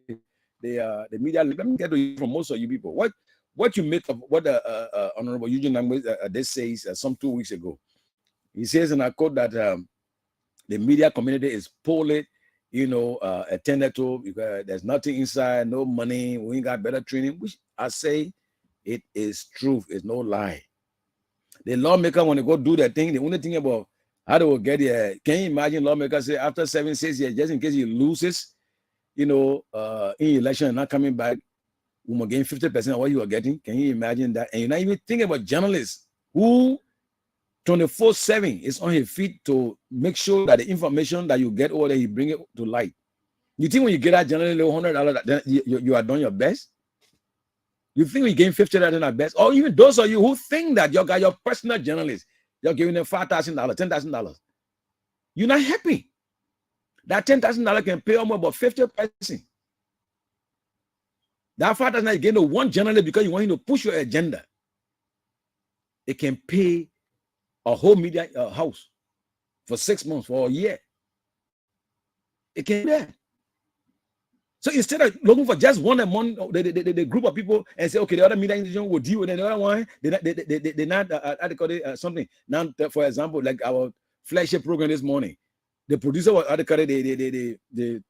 media. Let me get to you from most of you people. What you make of what Honorable Eugene Language they says some 2 weeks ago. He says, and I quote, that the media community is poorly, attended to because there's nothing inside, no money, we ain't got better training. Which I say, it is truth, it's no lie. The lawmaker, when they go do their thing, the only thing about how they will get there. Can you imagine lawmakers say after 7-6 years, just in case he loses, in election and not coming back, we will gain 50% of what you are getting? Can you imagine that? And you're not even thinking about journalists who 24/7 is on his feet to make sure that the information that you get over there, he bring it to light. You think when you get that journalist $100, then you are done your best? You think we gain $50 at best? Or even those of you who think that you got your personal journalist, you're giving them $5,000, $10,000. You're not happy. That $10,000 can pay almost about 50%. That $5,000 is getting to one journalist because you want him to push your agenda. It can pay a whole media house for 6 months, for a year. It can do that. So instead of looking for just one among the group of people and say, okay, the other media institution will deal with it, the other one, they not something. Now, for example, like our flagship program this morning, the producer was the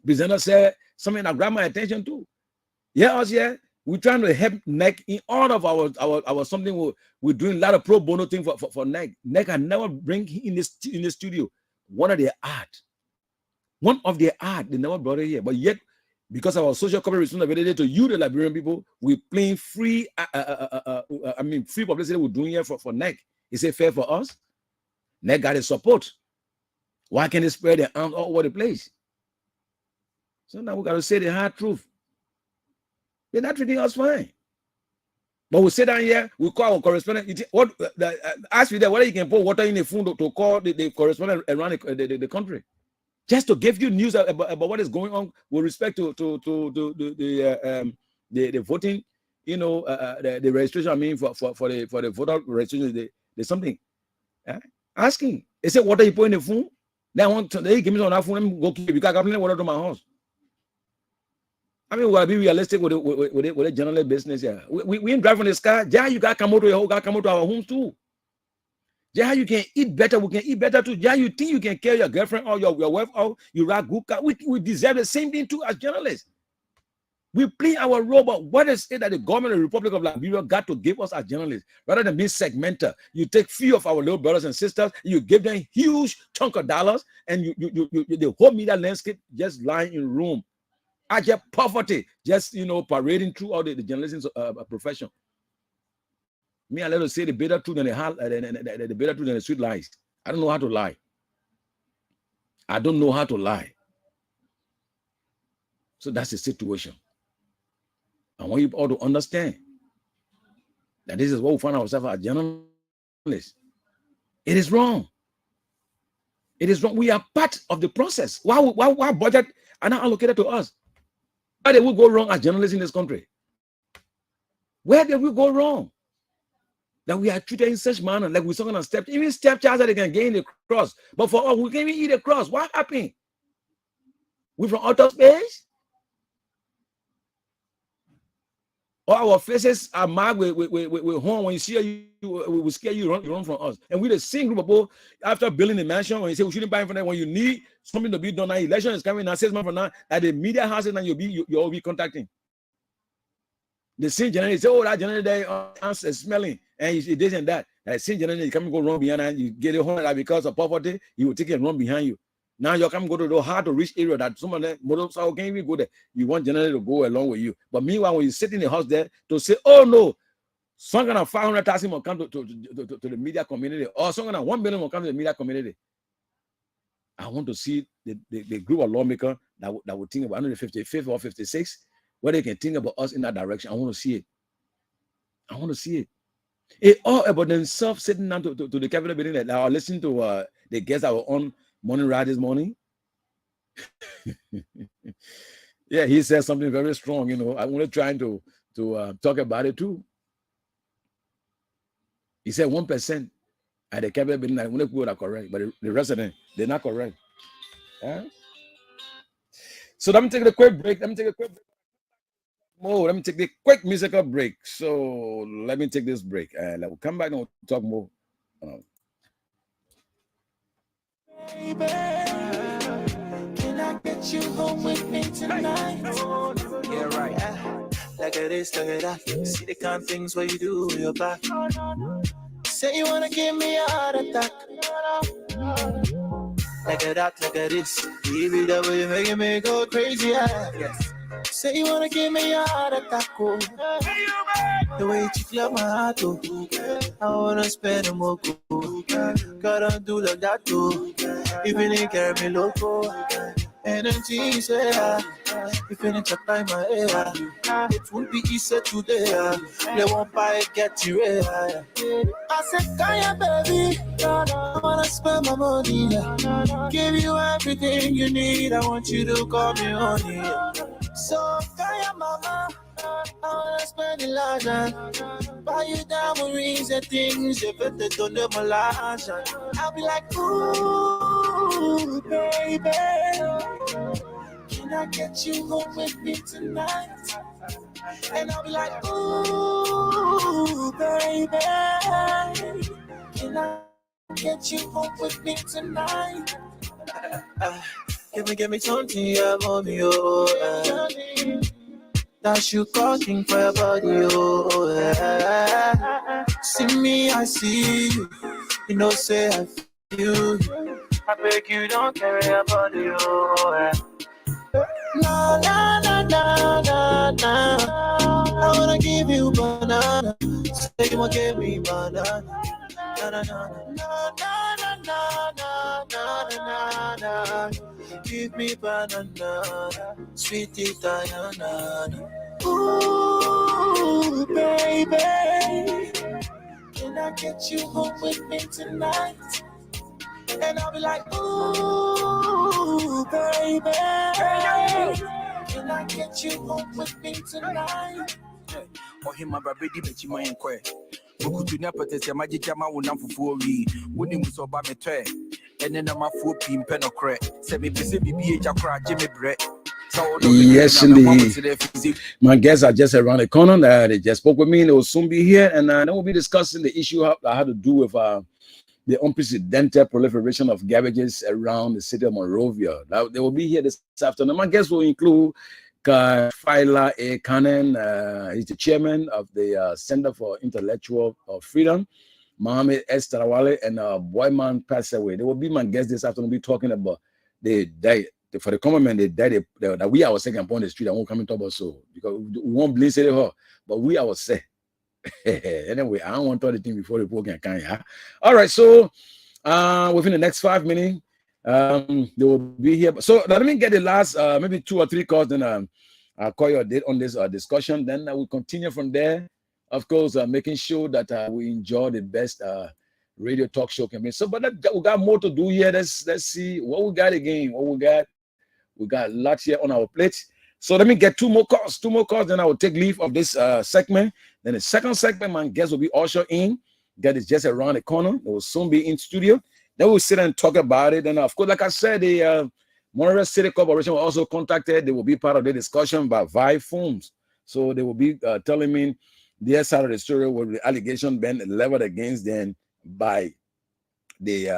presenter said something that grabbed my attention too. Yeah, us here, we're trying to help NEC in all of our something. We're doing a lot of pro bono thing for NEC. NEC can never bring in the studio one of their art. They never brought it here, but yet, because of our social corporate responsibility to you, the Liberian people, we're playing free. Free publicity we're doing here for NEC. Is it fair for us? NEC got the support. Why can't they spread their arms all over the place? So now we got to say the hard truth. They're not treating us fine. But we sit down here, we call our correspondent. Ask me that whether you can put water in the phone to call the correspondent around the country, just to give you news about what is going on with respect to the voting, the registration. I mean, for the voter registration, there's something. Asking. They say, what are you putting in the phone? They give me on that phone. I'm go keep because I got water to my house. I mean, we gotta be realistic with the general business here. We ain't driving this car. Yeah, you gotta come out to your home, gotta come out to our homes too. Yeah, you can eat better. We can eat better too. Yeah, you think you can carry your girlfriend or your wife out? You ride good car. We deserve the same thing too as journalists. We play our role, but what is it that the government of the Republic of Liberia got to give us as journalists? Rather than being segmented, you take few of our little brothers and sisters, you give them huge chunk of dollars, and you the whole media landscape just lying in room. I just poverty, just parading through all the journalism profession. Me, I let us say the better truth than the better truth than the sweet lies. I don't know how to lie. I don't know how to lie. So that's the situation. I want you all to understand that this is what we find ourselves as journalists. It is wrong. It is wrong. We are part of the process. Why budget are not allocated to us? Why did we go wrong as journalists in this country? Where did we go wrong? That we are treated in such manner, like we're talking on step, even stepchild that they can gain the cross. But for us, we can't even eat a cross. What happened? We from outer space? Or our faces are marked with horn. When you see you, we scare you, you run from us. And we the same group of people after building the mansion, when you say we shouldn't buy from them, when you need something to be done, now election is coming now, 6 months from now, at the media houses, and you'll be contacting. The same generator say, oh, that generator there is smelling, and it this and that. That same generator, you come and go wrong behind, and you get it home because of poverty, you will take it and run behind you. Now you come go to the hard to reach area that some of them motorcycle can't even go there. You want generator to go along with you. But meanwhile, when you sit in the house there to say, oh no, some kind of 500,000 will come to the media community, or some kind of 1 million will come to the media community. I want to see the group of lawmakers that would think about 155th or 56, where they can think about us in that direction. I want to see it. I want to see it. It all about themselves sitting down to the Capitol building that I listened to the guests that were on Morning Ride this morning. Yeah, he said something very strong. You know, I want to try to talk about it too. He said 1% at the Capitol building. I want to people are correct, but the rest of them, they're not correct. So let me take a quick break. Let me take a quick musical break. So let me take this break, and we'll come back and we'll talk more. Baby, can I get you home with me tonight? Yeah, right. Look at this, look at that. See the kind of things what you do with your back. Say you wanna give me a heart attack. Look at that, look at this. Baby, that way you're making me go crazy. Yes. Say you wanna give me a heart attack. Oh. The way you clear my heart, oh. I wanna spend a more cool. Gotta do like that, too. Even if you carry me loco. Energy, say, if you need by my ear, it won't be easy today. They won't buy it, get you ready. I said, Kaya, baby, I wanna spend my money. Give you everything you need. I want you to call me honey. So, Kaya, mama, I wanna spend a lot. Buy you diamond rings and things. You better don't know my life. I'll be like, ooh, baby. Can I get you home with me tonight? And I'll be like, ooh, baby. Can I get you home with me tonight? Give me something, yeah, mommy, oh. That you calling for your body, oh. Yeah. See me, I see you. You know, say I feel you. I beg you, don't carry your body, oh. Yeah. Na na na na na na. I wanna give you banana. Say you wanna give me banana. Na na na na na na na na na na. Give me banana, sweetie Diana. Ooh, baby, can I get you home with me tonight? And I'll be like, ooh, baby, can I get you home with me tonight? Oh, him, my baby, but you might inquire. Bukutunya potese majijama wona fufuori woni muso ba metwe ene na mafuo pimpe no kre se me pese bibi eja kra jeme bre. Yes, indeed. My guests are just around the corner. They just spoke with me. They will soon be here, and then we'll be discussing the issue that had to do with the unprecedented proliferation of garbages around the city of Monrovia. They will be here this afternoon. My guests will include Faila A. Cannon. He's the chairman of the Center for Intellectual Freedom. Mohammed S. Tarawale and Boyman passed away. They will be my guests this afternoon. We'll be talking about the day. For the common man, that we are second upon the street. I won't come and talk about so because we won't blame it, but we are say. Anyway, I don't want to talk the thing before the people can. All right, so within the next 5 minutes, They will be here. So let me get the last maybe 2 or 3 calls, then I'll call your date on this discussion. Then I will continue from there. Of course, making sure that we enjoy the best radio talk show campaign. So, but we got more to do here. Let's see what we got again. What we got. We got a lot here on our plate. So let me get 2 more calls. 2 more calls, then I will take leave of this segment. Then the second segment, my guest will be ushered in. That is just around the corner. They will soon be in studio. Then we'll sit and talk about it. And of course, like I said, the Monterey City Corporation will also contacted. They will be part of the discussion by phones. So they will be telling me their side of the story with the allegation been leveled against them by the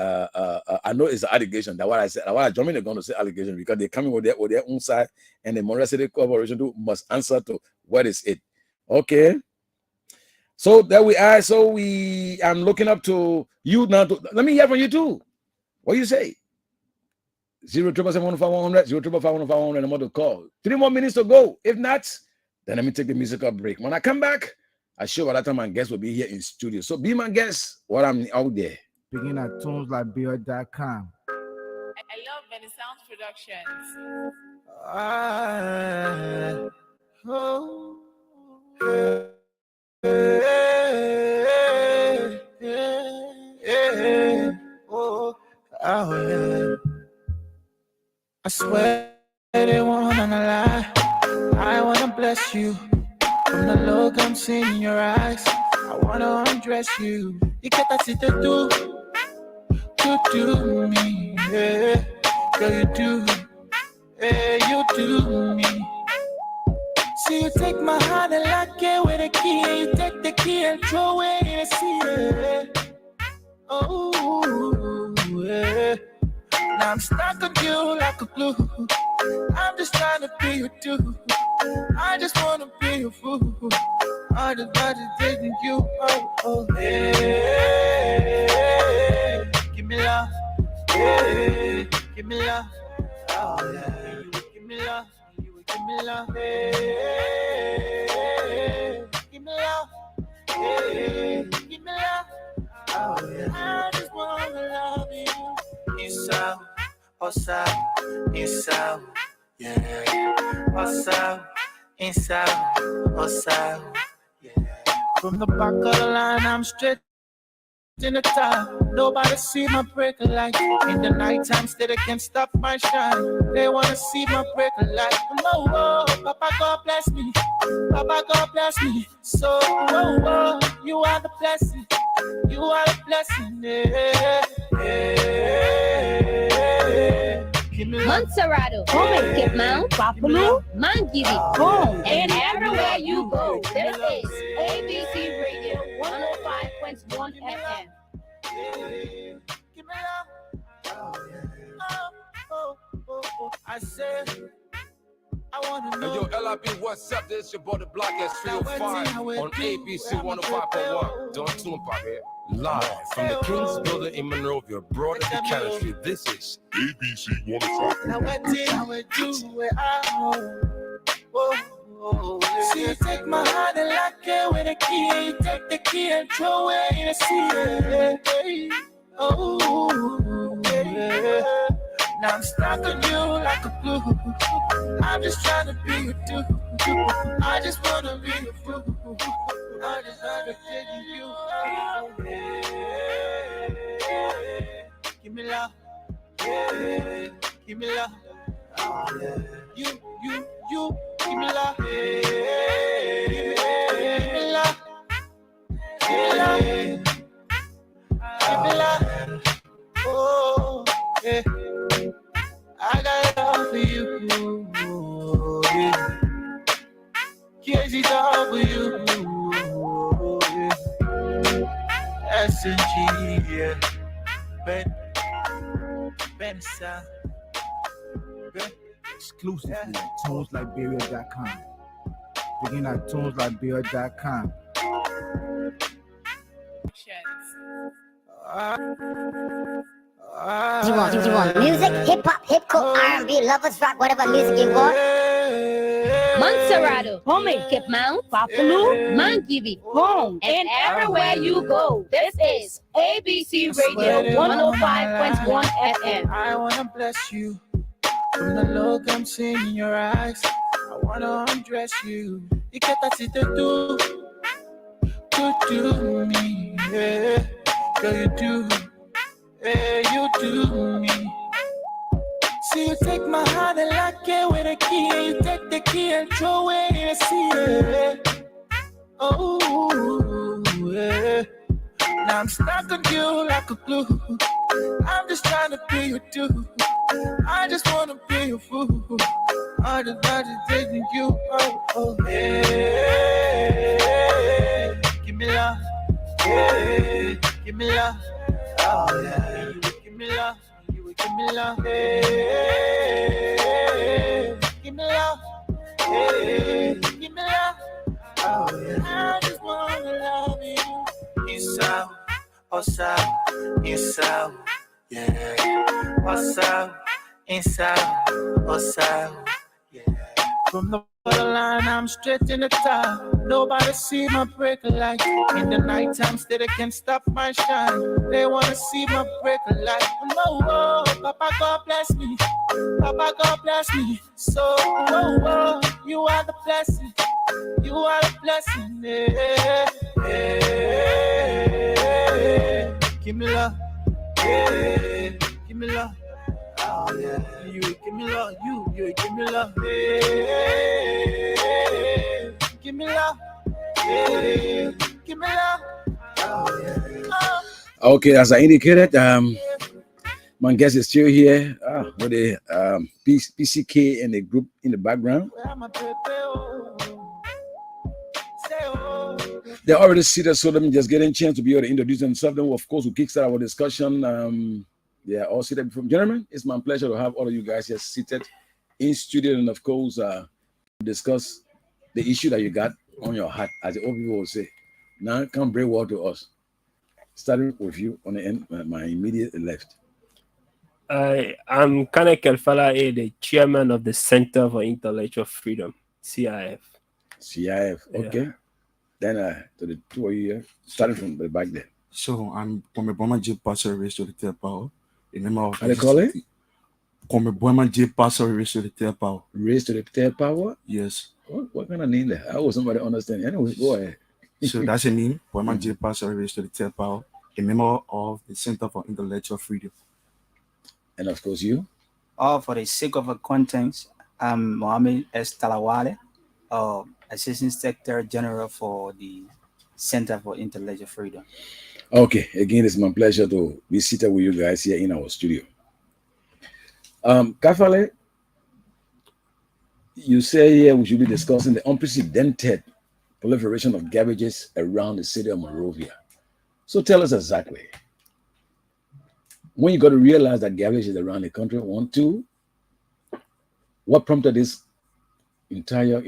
I know it's an allegation. That's what I said. Why Germany are going to say allegation, because they're coming with their own side, and the Monterey City Corporation must answer to what is it. Okay. So there we are. So I'm looking up to you now. Let me hear from you too. What do you say? 077-105-100, 055-105-100, number to call. 3 more minutes to go. If not, then let me take the musical break. When I come back, I'm sure by that time my guest will be here in studio. So be my guest while I'm out there. Begin at tuneslikebeer.com. I love Benny Sounds Productions. I swear they wanna lie. I wanna bless you. From the look I'm seeing in your eyes, I wanna undress you. You get that shit to do me, yeah. Girl, you do, yeah, you do me. See, you take my heart and lock it with a key, and you take the key and throw it in the sea, yeah. Oh, yeah. Now I'm stuck on you like a glue. I'm just trying to be your dude. I just wanna be your fool. I just want to take you. Oh, hey. Give me love. Hey. Give me love. Oh, yeah. You would give me love. You would give me love. Hey. Give me love. Hey. Give me love. Oh, yeah. I just wanna love you. Inside, outside, inside, yeah. Outside, inside, outside, yeah. From the back of the line, I'm straight in the top. Nobody see my breaker light. In the nighttime, still they can't stop my shine. They wanna see my breaker light. Oh, oh, Papa God bless me. Papa God bless me. So, oh, oh, you are the blessing. You are the blessing. Yeah, yeah. Montserrato, home Kip Mount, Buffalo, Mangiri, home, and everywhere you go. This is ABC Radio 105.1 FM. Give me love. Oh, I said, I want to know. Yo, LIB, what's up? This is your boy, the Block S305 on ABC 105.1. Don't tune up here. Live from the King's Building in Monrovia, broad at Buchanan Street. This is ABC 105.1. Now what did I do where I see, you take my hand and lock it with a key, and you take the key and throw it in the sea. Oh, yeah. Now I'm stuck on you like a glue. I'm just trying to be your dude. I just wanna be your fool. I just wanna take you. Give me love. Give me love. You, give me love. Give me love. Give me love. Give me love. Oh, yeah. I got love for you. Yeah. Crazy dog for you. Yeah. S&G, yeah. Ben Sound. Exclusively at tuneslikebeer.com. Begin at tuneslikebeer.com. You want music, hip hop, hip hop, R&B, lovers rock, whatever music you want. Montserrado, Home, Cape Mount, Buffalo, Mangivy, home, and everywhere you go. This is ABC Radio 105.1 FM. I wanna bless you from the look I'm seeing in your eyes. I wanna undress you. You get that to do me, yeah. Girl, you do, yeah, you do me. See, you take my heart and lock it with a key, and you take the key and throw it in the sea, yeah. Oh, yeah. Now I'm stuck on you like a glue. I'm just trying to be your dude. I just wanna be your fool. I just taking you. Oh, yeah. Give me love. Yeah. Give me love. Oh, yeah. You would give me love. You would give me love. Yeah. Give me love. Yeah. Give me love. Oh, yeah. I just wanna love you. Inside, outside, inside, yeah. Outside, inside, outside, yeah. From the borderline, I'm straight in the top. Nobody see my break light. In the night time, still they can't stop my shine. They wanna see my break light. No, oh, Papa God bless me. Papa God bless me. So, oh, you are the blessing. You are the blessing. Yeah, yeah. Give me love. Yeah, give me love. Oh yeah, you give me love. You give me love. Yeah, give me love. Yeah, give me love. Oh yeah. Okay, as I indicated, my guest is still here with the PCK and the group in the background. They're already seated, so let me just get a chance to be able to introduce themselves. Then, of course, we'll kickstart our discussion. Yeah, all seated before. Gentlemen, it's my pleasure to have all of you guys here seated in studio, and of course, discuss the issue that you got on your heart, as the old people will say. Now, come bring word to us. Starting with you on the end, my immediate left. I'm Kane Kelfala, the chairman of the Center for Intellectual Freedom, CIF. CIF, okay. Yeah. Then to the two of you here, starting from the back there. So I'm Komeboma J. Pastor raised to the tail power. The name of how they call it? Komeboma J. Pastor raised to the tail power. Raised to the tail power? Yes. What kind of name there? I was somebody understand. Anyway, go ahead. So that's a name, Boma J. Pastor raised to the tail power, a member of the Center for Intellectual Freedom. And of course you? For the sake of the contents, I'm Mohamed S. Talawale, Assistant Secretary General for the Center for Intellectual Freedom. Okay, again, it's my pleasure to be seated with you guys here in our studio. Kafale, you say here we should be discussing the unprecedented proliferation of garbages around the city of Monrovia. So tell us exactly, when you got to realize that garbage is around the country, 1, 2, what prompted this entire,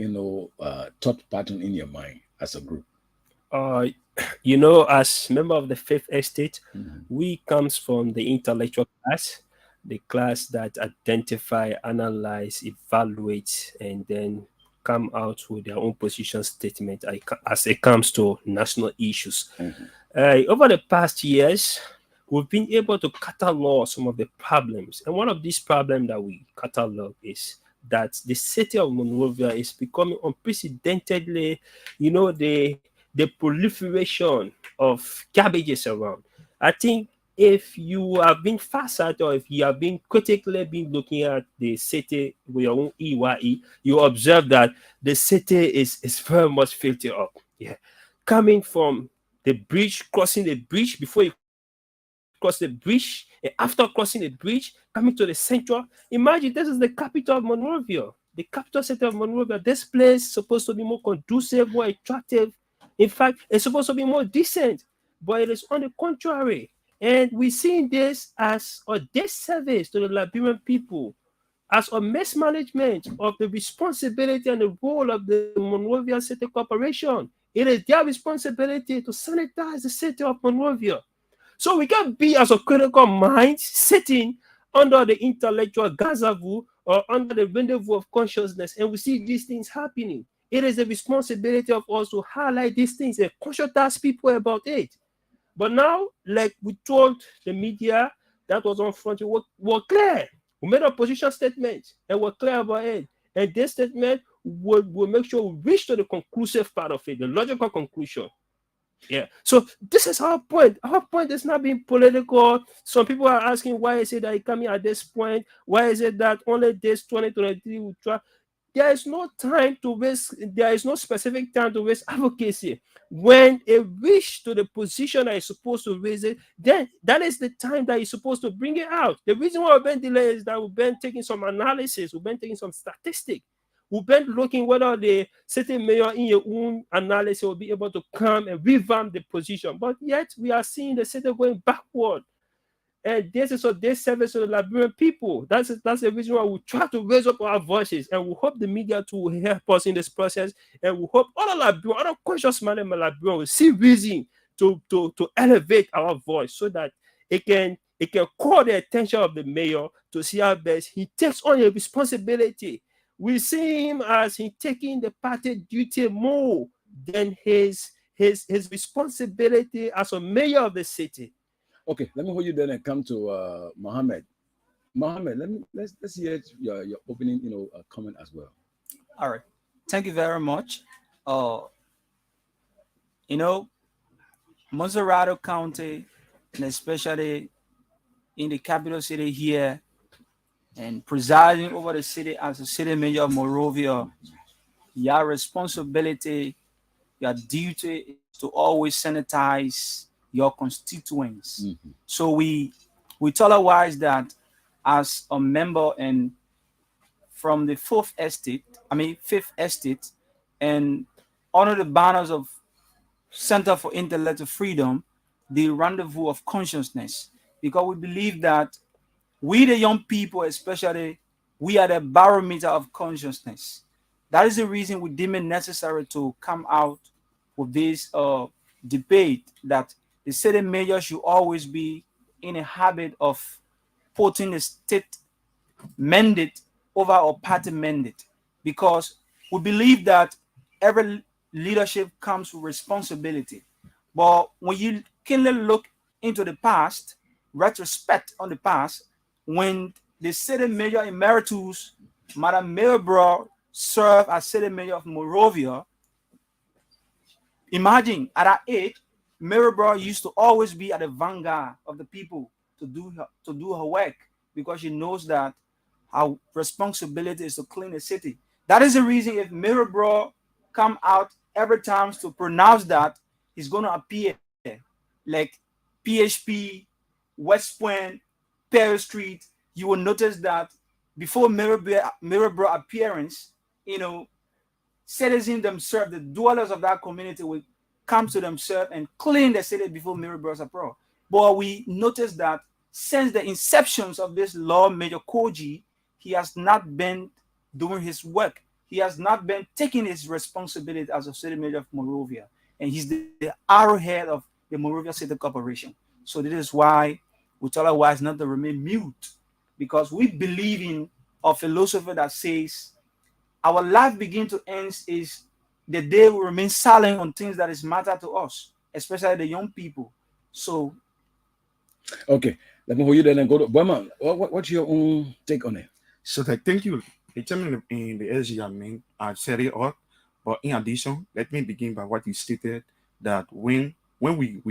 thought pattern in your mind as a group? As member of the Fifth Estate, we comes from the intellectual class, the class that identify, analyze, evaluate, and then come out with their own position statement as it comes to national issues. Over the past years, we've been able to catalog some of the problems. And one of these problems that we catalog is that the city of Monrovia is becoming unprecedentedly, the proliferation of garbages around. I think if you have been facet or if you have been critically been looking at the city with your own EYE, you observe that the city is very much filtered up. Yeah, coming from the bridge, crossing the bridge, before you cross the bridge, and after crossing the bridge, coming to the central. Imagine this is the capital of Monrovia, the capital city of Monrovia. This place is supposed to be more conducive, more attractive. In fact, it's supposed to be more decent, but it is on the contrary. And we're seeing this as a disservice to the Liberian people, as a mismanagement of the responsibility and the role of the Monrovia City Corporation. It is their responsibility to sanitize the city of Monrovia. So we can't be as a critical mind sitting under the intellectual gazebo or under the rendezvous of consciousness, and we see these things happening. It is the responsibility of us to highlight these things and conscientize people about it. But now, like we told the media that was on front, we're clear. We made a position statement and we're clear about it. And this statement will make sure we reach to the conclusive part of it, the logical conclusion. Yeah. So this is our point. Our point is not being political. Some people are asking, why is it that it coming at this point? Why is it that only this 2023 will try? There is no time to waste. There is no specific time to waste advocacy. When it reach to the position that is supposed to raise it, then that is the time that you're supposed to bring it out. The reason why we've been delayed is that we've been taking some analysis, we've been taking some statistics, we've been looking whether the certain mayor in your own analysis will be able to come and revamp the position. But yet we are seeing the city going backward. And this is a disservice to the Liberian people. That's the reason why we try to raise up our voices, and we hope the media to help us in this process. And we hope all other conscious-minded Liberians will see reason to elevate our voice so that it can call the attention of the mayor to see how best he takes on a responsibility. We see him as he taking the party duty more than his responsibility as a mayor of the city. Okay, let me hold you then and come to Mohammed. Mohammed, let's hear your opening, comment as well. All right, thank you very much. Monserrado County, and especially in the capital city here, and presiding over the city as the city mayor of Monrovia, your responsibility, your duty is to always sanitize your constituents. Mm-hmm. So we tell our wives that as a member and from the Fifth Estate, and under the banners of Center for Intellectual Freedom, the rendezvous of consciousness, because we believe that we, the young people, especially, we are the barometer of consciousness. That is the reason we deem it necessary to come out with this debate that the city mayor should always be in a habit of putting the state mandate over our party mandate, because we believe that every leadership comes with responsibility. But when you can look into the past, retrospect on the past, when the city mayor emeritus, Madam Mirabro, served as city mayor of Monrovia, imagine at that age, Mirabro used to always be at the vanguard of the people to do her work, because she knows that our responsibility is to clean the city. That is the reason if Mirabro come out every time to pronounce that, he's going to appear like PHP, West Point, Perry Street. You will notice that before Mirabro appearance, citizens themselves, the dwellers of that community will come to themselves and clean the city before Mirabro's approach. But we noticed that since the inceptions of this law, Major Koji, he has not been doing his work. He has not been taking his responsibility as a city mayor of Monrovia. And he's the arrowhead of the Monrovia City Corporation. So this is why we tell our wives not to remain mute, because we believe in a philosophy that says our life begin to end is the day we remain silent on things that is matter to us, especially the young people. So, okay, let me hold you then and go to Burma. What's your own take on it? So thank you. The chairman in the SG, I've said it all, but in addition, let me begin by what you stated, that when we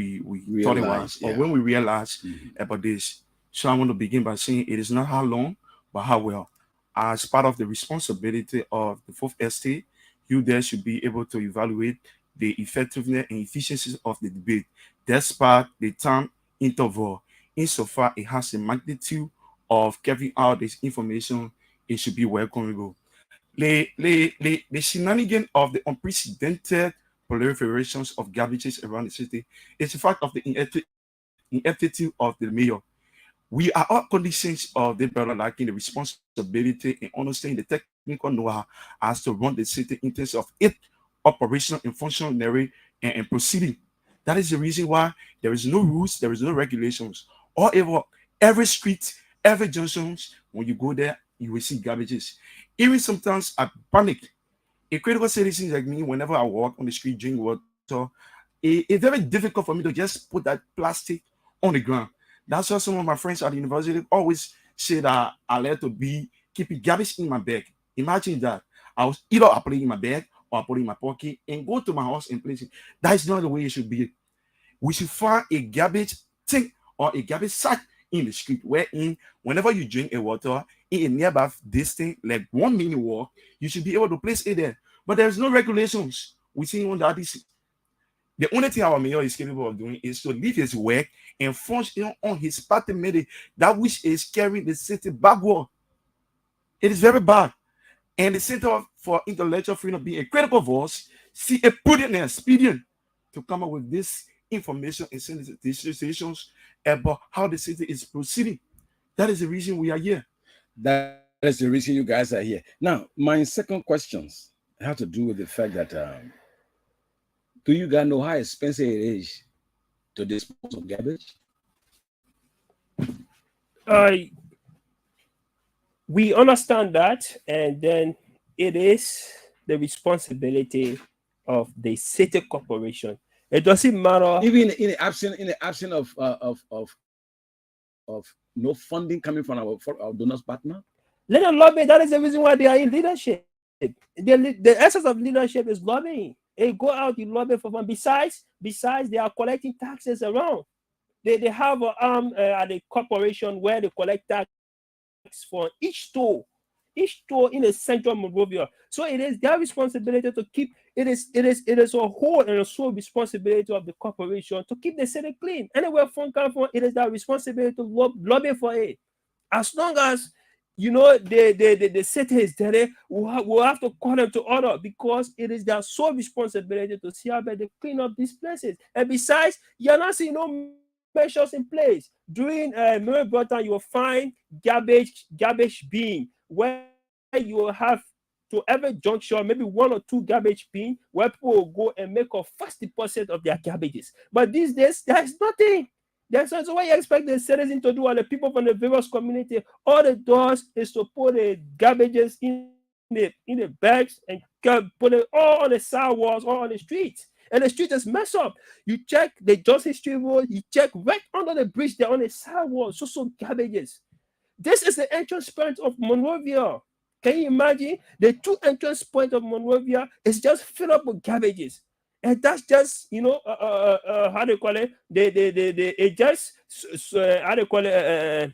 thought it was, or when we realized about this. So I want to begin by saying it is not how long, but how well. As part of the responsibility of the Fourth Estate, you there should be able to evaluate the effectiveness and efficiency of the debate, despite the time interval. Insofar it has the magnitude of carrying out this information, it should be welcomable. The shenanigans of the unprecedented proliferations of garbages around the city is a fact of the ineptitude of the mayor. We are all conditions of the brother lacking the responsibility and understanding the technical know-how as to run the city in terms of its operational and functionary and proceeding. That is the reason why there is no rules, there is no regulations. However, every street, every junction, when you go there, you will see garbages. Even sometimes I panic. A critical citizen like me, whenever I walk on the street, drink water, it's very difficult for me to just put that plastic on the ground. That's why some of my friends at the university always say that I like to be keeping garbage in my bag. Imagine that. I was either I put it in my bag or I put it in my pocket and go to my house and place it. That is not the way it should be. We should find a garbage thing or a garbage sack in the street wherein whenever you drink a water in a nearby distance, like 1 minute walk, you should be able to place it there. But there's no regulations. We see on that is the only thing our mayor is capable of doing is to leave his work and function on his party meeting, that which is carrying the city backward. It is very bad. And the Center for Intellectual Freedom being a critical voice, see a prudent and expedient to come up with this information and send these decisions about how the city is proceeding. That is the reason we are here. That is the reason you guys are here. Now, my second questions have to do with the fact that do you guys know how expensive it is to dispose of garbage? We understand that, and then it is the responsibility of the city corporation. It doesn't matter. Even in the absence of no funding coming from our donors partner. Let them lobby. That is the reason why they are in leadership. The essence of leadership is lobbying. They go out, you lobby for fun. Besides, they are collecting taxes around. They have an arm at the corporation where they collect tax for each store in the central Monrovia. So it is their responsibility to keep it is a whole and a sole responsibility of the corporation to keep the city clean. Anywhere from come from, it is their responsibility to lobby for it. As long as the city is dirty, we'll have to call them to order, because it is their sole responsibility to see how they clean up these places. And besides, you're not seeing no measures in place. During Mary Burton, you will find garbage bin where you will have to every junction maybe 1 or 2 garbage bin where people will go and make a first deposit of their garbages. But these days, there's nothing. That's also why you expect the citizens to do, and the people from the various community. All the does is to put the garbages in the bags and put it all on the sidewalks or on the streets. And the street is messed up. You check the Johnson Street Road, you check right under the bridge there on the sidewalk, so garbages. This is the entrance point of Monrovia. Can you imagine? The 2 entrance points of Monrovia is just filled up with garbages. And that's just, how do you call it? It just, how do you call it?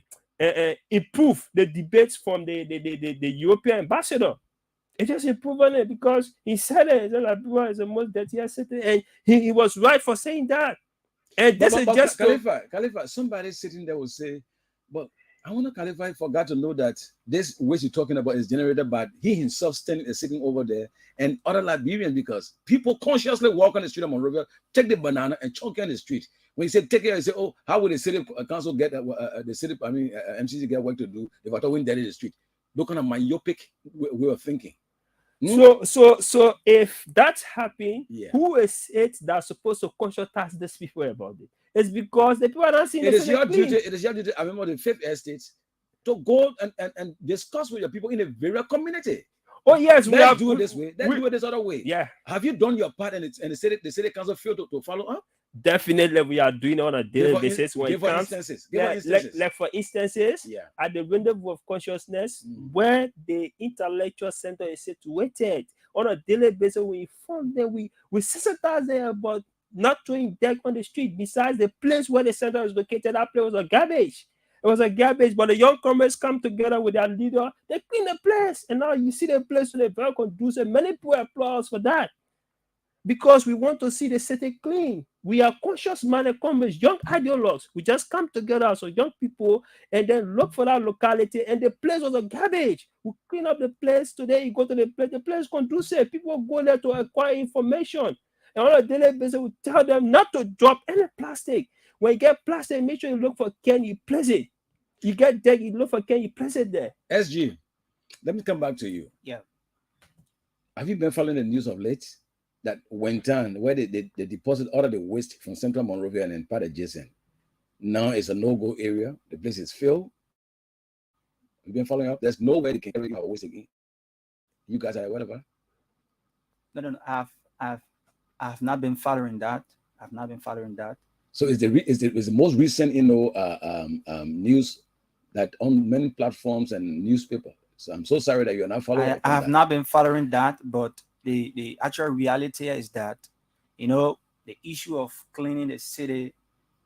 Improve the debates from the European ambassador. It just improved on it, because he said it. People is the most dirtiest city, and he was right for saying that. And this is just Khalifa. Somebody sitting there will say, "But I want to Khalifa forgot to know that this waste you're talking about is generated by he himself sitting over there and other Liberians, because people consciously walk on the street of Monrovia, take the banana and chunk it on the street. When you say take it, you say, oh, how would the city council get the city? MCC get work to do if I thought we dead in the street? Look kind of myopic way of thinking. So if that's happening, who is it that's supposed to consciously task these people about it? It's because the people are not seeing it. Is your duty. It is your duty. I remember the 5th estate to go and discuss with your people in the various community. Oh yes, let's do it this way. Let's do it this other way. Yeah. Have you done your part and the city council failed to follow up? Definitely, we are doing it on a daily basis. When it comes, like for instances, at the rendezvous of consciousness, where the intellectual center is situated, on a daily basis, we inform them, we sensitize them about not throwing deck on the street. Besides, the place where the center is located, that place was a garbage. It was a garbage, but the young comrades come together with their leader. They clean the place, and now you see the place to very conducive. Many people applause for that, because we want to see the city clean. We are conscious-minded comrades, young ideologues. We just come together as young people and then look for that locality, and the place was a garbage. We clean up the place. Today, you go to the place is conducive. People go there to acquire information. And on a daily basis, we tell them not to drop any plastic. When you get plastic, make sure you look for can, you place it. You get there, you look for can, you place it there. SG, let me come back to you. Yeah. Have you been following the news of late? That went down where they deposit all of the waste from Central Monrovia and part adjacent. Now it's a no-go area. The place is filled. You've been following up. There's no way they can carry our waste again. You guys are whatever. No. I've not been following that. I've not been following that. So is the most recent news that on many platforms and newspaper. So I'm so sorry that you're not following. I have not been following that, but the actual reality is that, the issue of cleaning the city,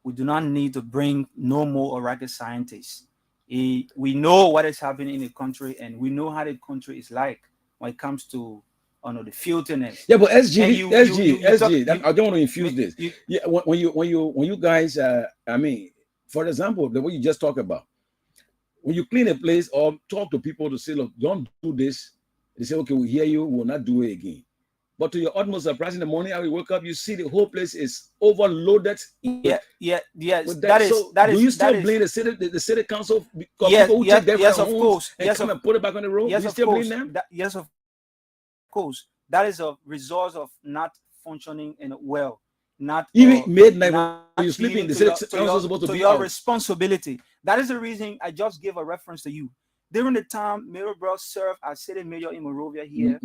we do not need to bring no more rocket scientists. We know what is happening in the country, and we know how the country is like when it comes to the filthiness. Yeah, but SG, I don't want to infuse this. When you guys, for example, the way you just talk about, when you clean a place or talk to people to say, look, don't do this, they say, okay, we hear you, we will not do it again. But to your utmost surprise, in the morning, when you wake up, you see the whole place is overloaded. Yes. Do you still blame the city council? Yes, people who take their yes, of homes course. and Yes, come and put it back on the road? Yes, Do you of still course. blame them? Yes, of course. That is a result of not functioning well. Not even midnight when you sleeping in the city council supposed to be your out. responsibility. That is the reason I just gave a reference to you. During the time Mirabel served as city mayor in Monrovia here,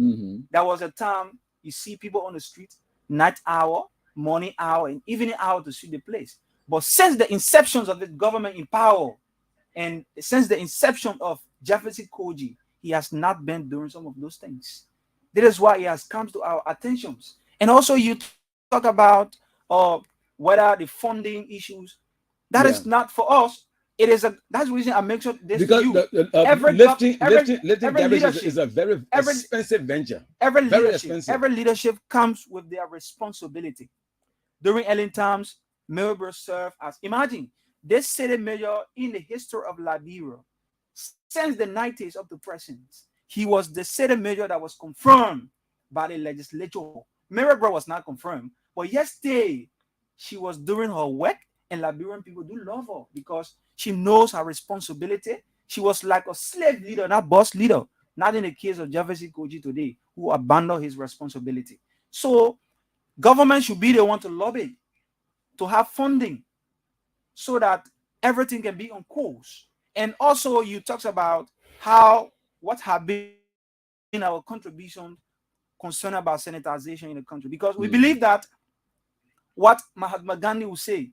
there was a time you see people on the street, night hour, morning hour, and evening hour to see the place. But since the inception of the government in power, and since the inception of Jefferson Koji, he has not been doing some of those things. That is why it has come to our attentions. And also you talk about whether the funding issues, that is not for us. It is that's the reason I make sure this because lifting garbage is a very expensive venture. Every leadership comes with their responsibility. During early times, Milbro served as, imagine, this city mayor in the history of Liberia, since the 90s up to present, he was the city mayor that was confirmed by the legislature. Milbro was not confirmed, but yesterday she was doing her work, and Liberian people do love her because she knows her responsibility. She was like a slave leader, not boss leader. Not in the case of Jefferson Koji today, who abandoned his responsibility. So government should be the one to lobby, to have funding, so that everything can be on course. And also you talked about what have been our contribution concern about sanitization in the country, because we believe that what Mahatma Gandhi would say,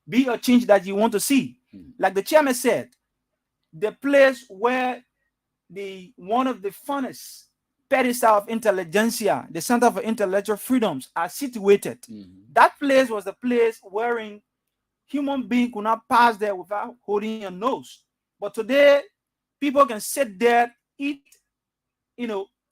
be a change that you want to see. Like the chairman said, the place where one of the funnest pedestal of intelligentsia, the Center for Intellectual Freedoms, are situated. That place was the place wherein human being could not pass there without holding a nose. But today, people can sit there, eat,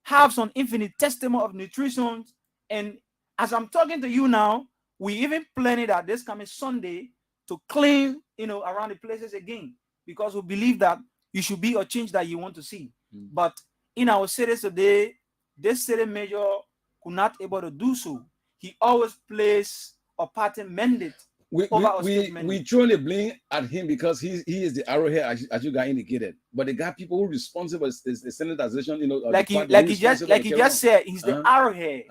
have some infinitesimal of nutrition. And as I'm talking to you now, we even planning that this coming Sunday to clean, around the places again, because we believe that you should be a change that you want to see. But in our cities today, this city mayor could not able to do so. He always plays a party mandate. We truly blame at him because he is the arrowhead, as you guys indicated. But the guy people who responsible is the sanitization, like you just said, he's the arrowhead.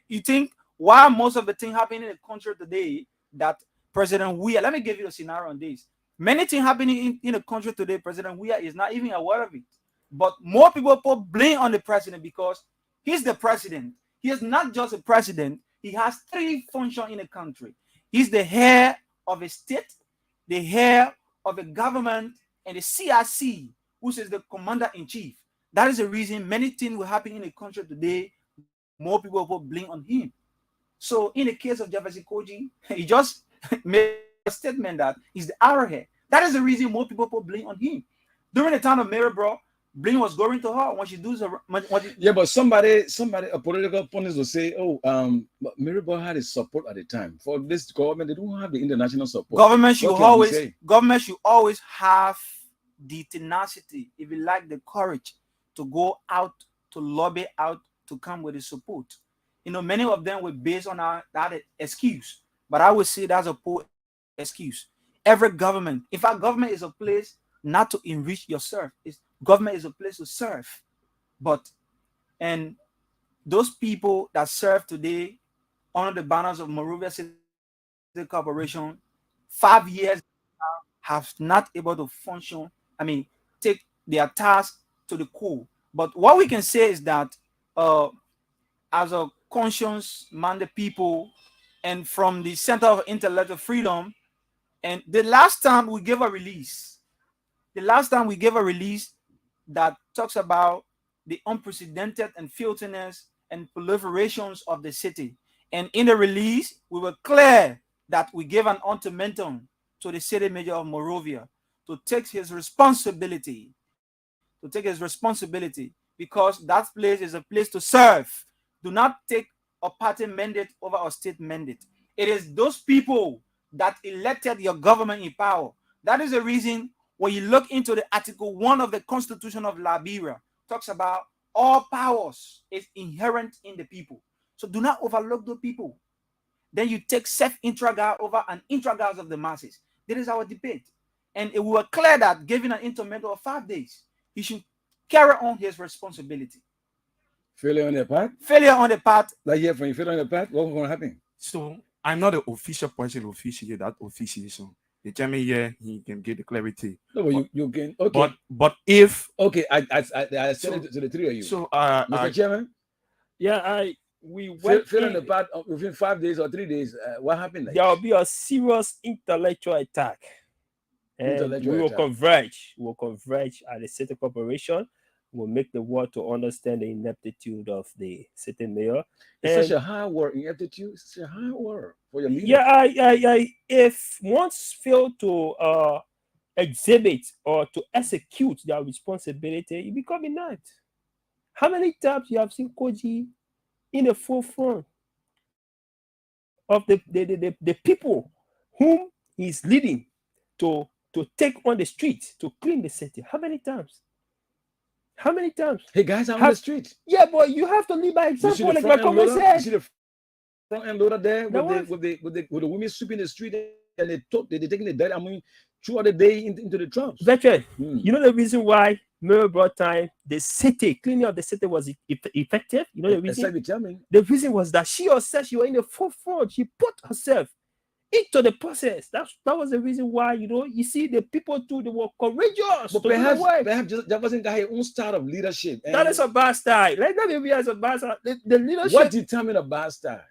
You think why most of the things happening in the country today that President Weah, let me give you a scenario on this. Many things happening in the country today, President Weah is not even aware of it. But more people put blame on the president because he's the president. He is not just a president. He has three functions in the country. He's the head of a state, the head of a government, and the CRC, which is the commander-in-chief. That is the reason many things will happen in the country today. More people put blame on him. So in the case of Jefferson Koji, he just made a statement that he's the arrowhead. That is the reason more people put blame on him. During the time of Mary Bro, blame was going to her when she does but somebody, a political opponent will say, but Mary Bro had his support at the time. For this government, they don't have the international support. Government should always have the tenacity, if you like, the courage to go out, to lobby out, to come with the support. Many of them were based on that excuse, but I would say that's a poor excuse. Every government, in fact, government is a place not to enrich yourself. Government is a place to serve. And those people that serve today under the banners of Monrovia City Corporation, 5 years have not able to function. Take they are tasked to the core. But what we can say is that as a conscious-minded people and from the Center of Intellectual Freedom, and the last time we gave a release that talks about the unprecedented and filthiness and proliferations of the city. And in the release, we were clear that we gave an ultimatum to the city major of Monrovia to take his responsibility, because that place is a place to serve. Do not take a party mandate over a state mandate. It is those people that elected your government in power. That is the reason when you look into the Article 1 of the Constitution of Liberia, talks about all powers is inherent in the people. So do not overlook the people. Then you take self-intragard over an intragard of the masses. That is our debate. And it was clear that given an intermental of 5 days, he should carry on his responsibility. Failure on the part? Failure on the part. Like here, when you fail on the part, what's going to happen? So I'm not an official person officially that officiation. The chairman here, he can get the clarity. No, but you can, okay. But if okay, I said it to the three of you. So Mr. Chairman? Yeah, we went fail on the part within 5 days or 3 days. What happened? There will be a serious intellectual attack. And we will converge. We will converge at the city corporation. We'll make the world to understand the ineptitude of the city mayor. It's such a hard word, ineptitude. It's such a hard word for your leader. Yeah, if once fail to exhibit or to execute their responsibility, you become inept. How many times you have seen Koji in the forefront of the people whom he's leading to take on the streets to clean the city? How many times? How many times? Hey guys, I'm on the street. Yeah, but you have to lead by example, like my comment said. You see the front end loader there with the women sweeping the street and they're taking the dead. I mean, throughout the day into the trucks. That's right. You know the reason why Mayor brought time the city cleaning of the city was effective. You know the reason. The reason was that she herself, she was in the forefront. She put herself into the process. That was the reason why, you see the people too, they were courageous. But perhaps that wasn't her own style of leadership. That is a bad style. Let that be as a bad style. The leadership. What determined a bad style?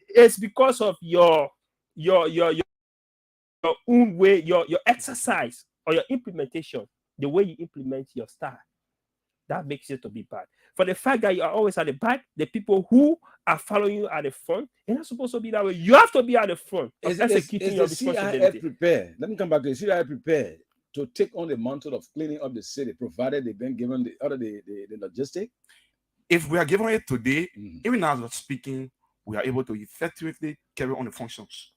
It's because of your own way, your exercise or your implementation, the way you implement your style. That makes it to be bad. For the fact that you are always at the back, the people who are following you at the front, you're not supposed to be that way. You have to be at the front. Executing your responsibility. Prepared? Let me come back to the CIA prepared to take on the mantle of cleaning up the city, provided they've been given the logistic. If we are given it today, even as we're speaking, we are able to effectively carry on the functions,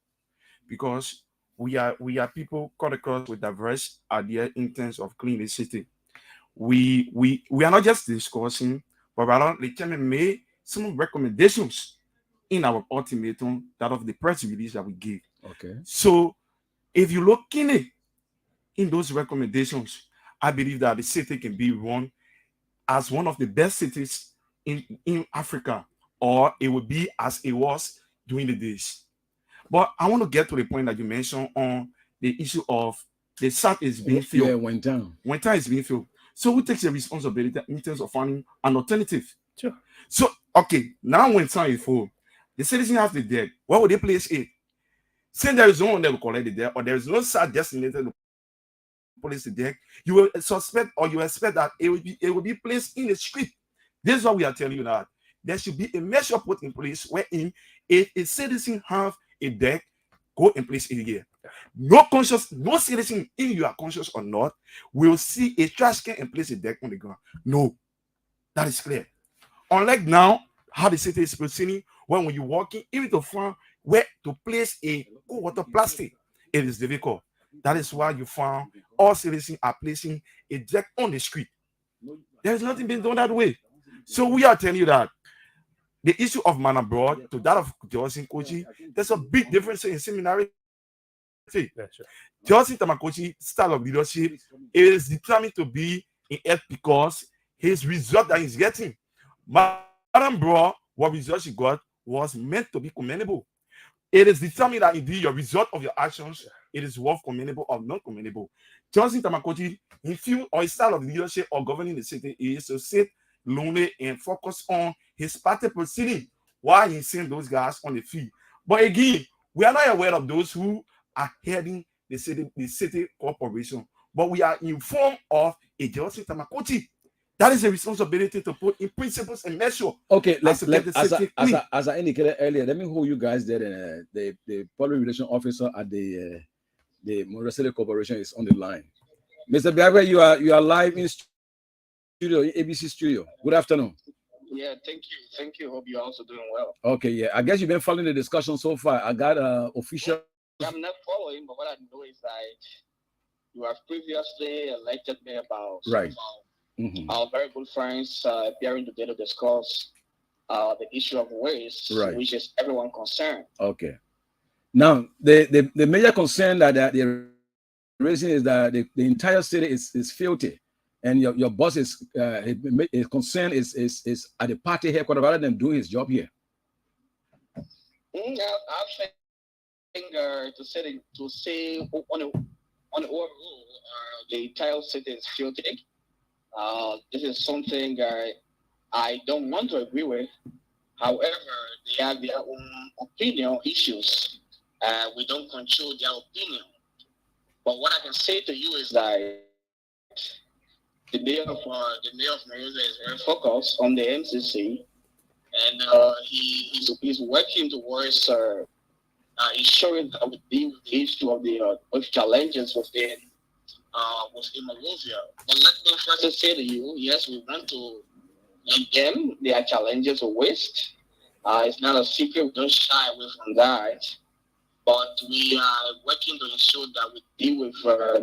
because we are people cut across with diverse ideas in terms of cleaning the city. We are not just discussing, but rather the chairman made some recommendations in our ultimatum, that of the press release that we gave. Okay. So if you look in those recommendations, I believe that the city can be run as one of the best cities in Africa, or it would be as it was during the days. But I want to get to the point that you mentioned on the issue of the SAT is being filled. Yeah, went down. Is being filled. So who takes the responsibility in terms of finding an alternative? Sure. So, okay, now when time is full, the citizen has the debt. Where would they place it? Since there is no one that will collect the debt, or there is no SAT designated to place the debt, you will suspect or you expect that it will be placed in the street. This is what we are telling you, that there should be a measure put in place wherein if a citizen have a debt, go and place it here. No citizen, if you are conscious or not, will see a trash can and place a deck on the ground. No, that is clear. Unlike now, how the city is proceeding, when you walk in, even to find where to place a cold water plastic, it is difficult. That is why you found all citizens are placing a deck on the street. There is nothing being done that way. So we are telling you that the issue of man abroad to that of Johnson Kochi, there's a big difference in similarity. Johnson Tamakochi style of leadership is determined to be in earth because his result that he's getting. Madam Bro, what result she got was meant to be commendable. It is determined that indeed your result of your actions, it is worth commendable or not commendable. Johnson Tamakochi, he feel or his style of leadership or governing the city is to sit lonely and focus on his party proceeding while he's seeing those guys on the field. But again, we are not aware of those who are heading the city corporation, but we are informed of a Johnson Tamakochi. That is a responsibility to put in principles and measure. Okay, as I indicated earlier, let me hold you guys there. And the public relation officer at the Monroe City Corporation is on the line. Mr. Biagwe, you are live in studio, in ABC studio. Good afternoon. Yeah, thank you. Hope you're also doing well. Okay, yeah. I guess you've been following the discussion so far. I got official. I'm not following, but what I know is that you have previously elected me about right. Our very good friends appearing today to discuss the issue of waste, right, which is everyone concerned. Okay. Now, the major concern that they're raising is that the entire city is filthy, and your boss is his concern is at the party headquarters rather than doing his job here. I think to say on overall, the entire city is filthy. This is something I don't want to agree with. However, they have their own opinion issues. We don't control their opinion. But what I can say to you is that the mayor of Mayosa is very focused on the MCC, and he's working towards ensuring that we deal with the issue of the challenges within Monrovia. But let me first say to you, yes, we want to let them. There are challenges of waste. It's not a secret. We don't shy away from that. But we are working to ensure that we deal with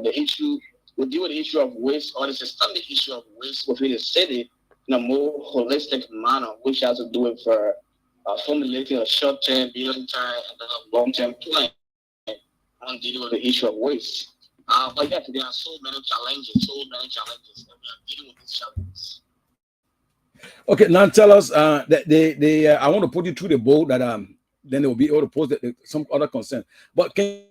the issue. We deal with the issue of waste or the systemic issue of waste within the city in a more holistic manner, which has to do with formulating a short-term, medium-term, and long-term plan on dealing with the issue of waste. But yes, there are so many challenges, and we are dealing with these challenges. Okay, now tell us that I want to put you through the boat that then they will be able to pose some other concern. But can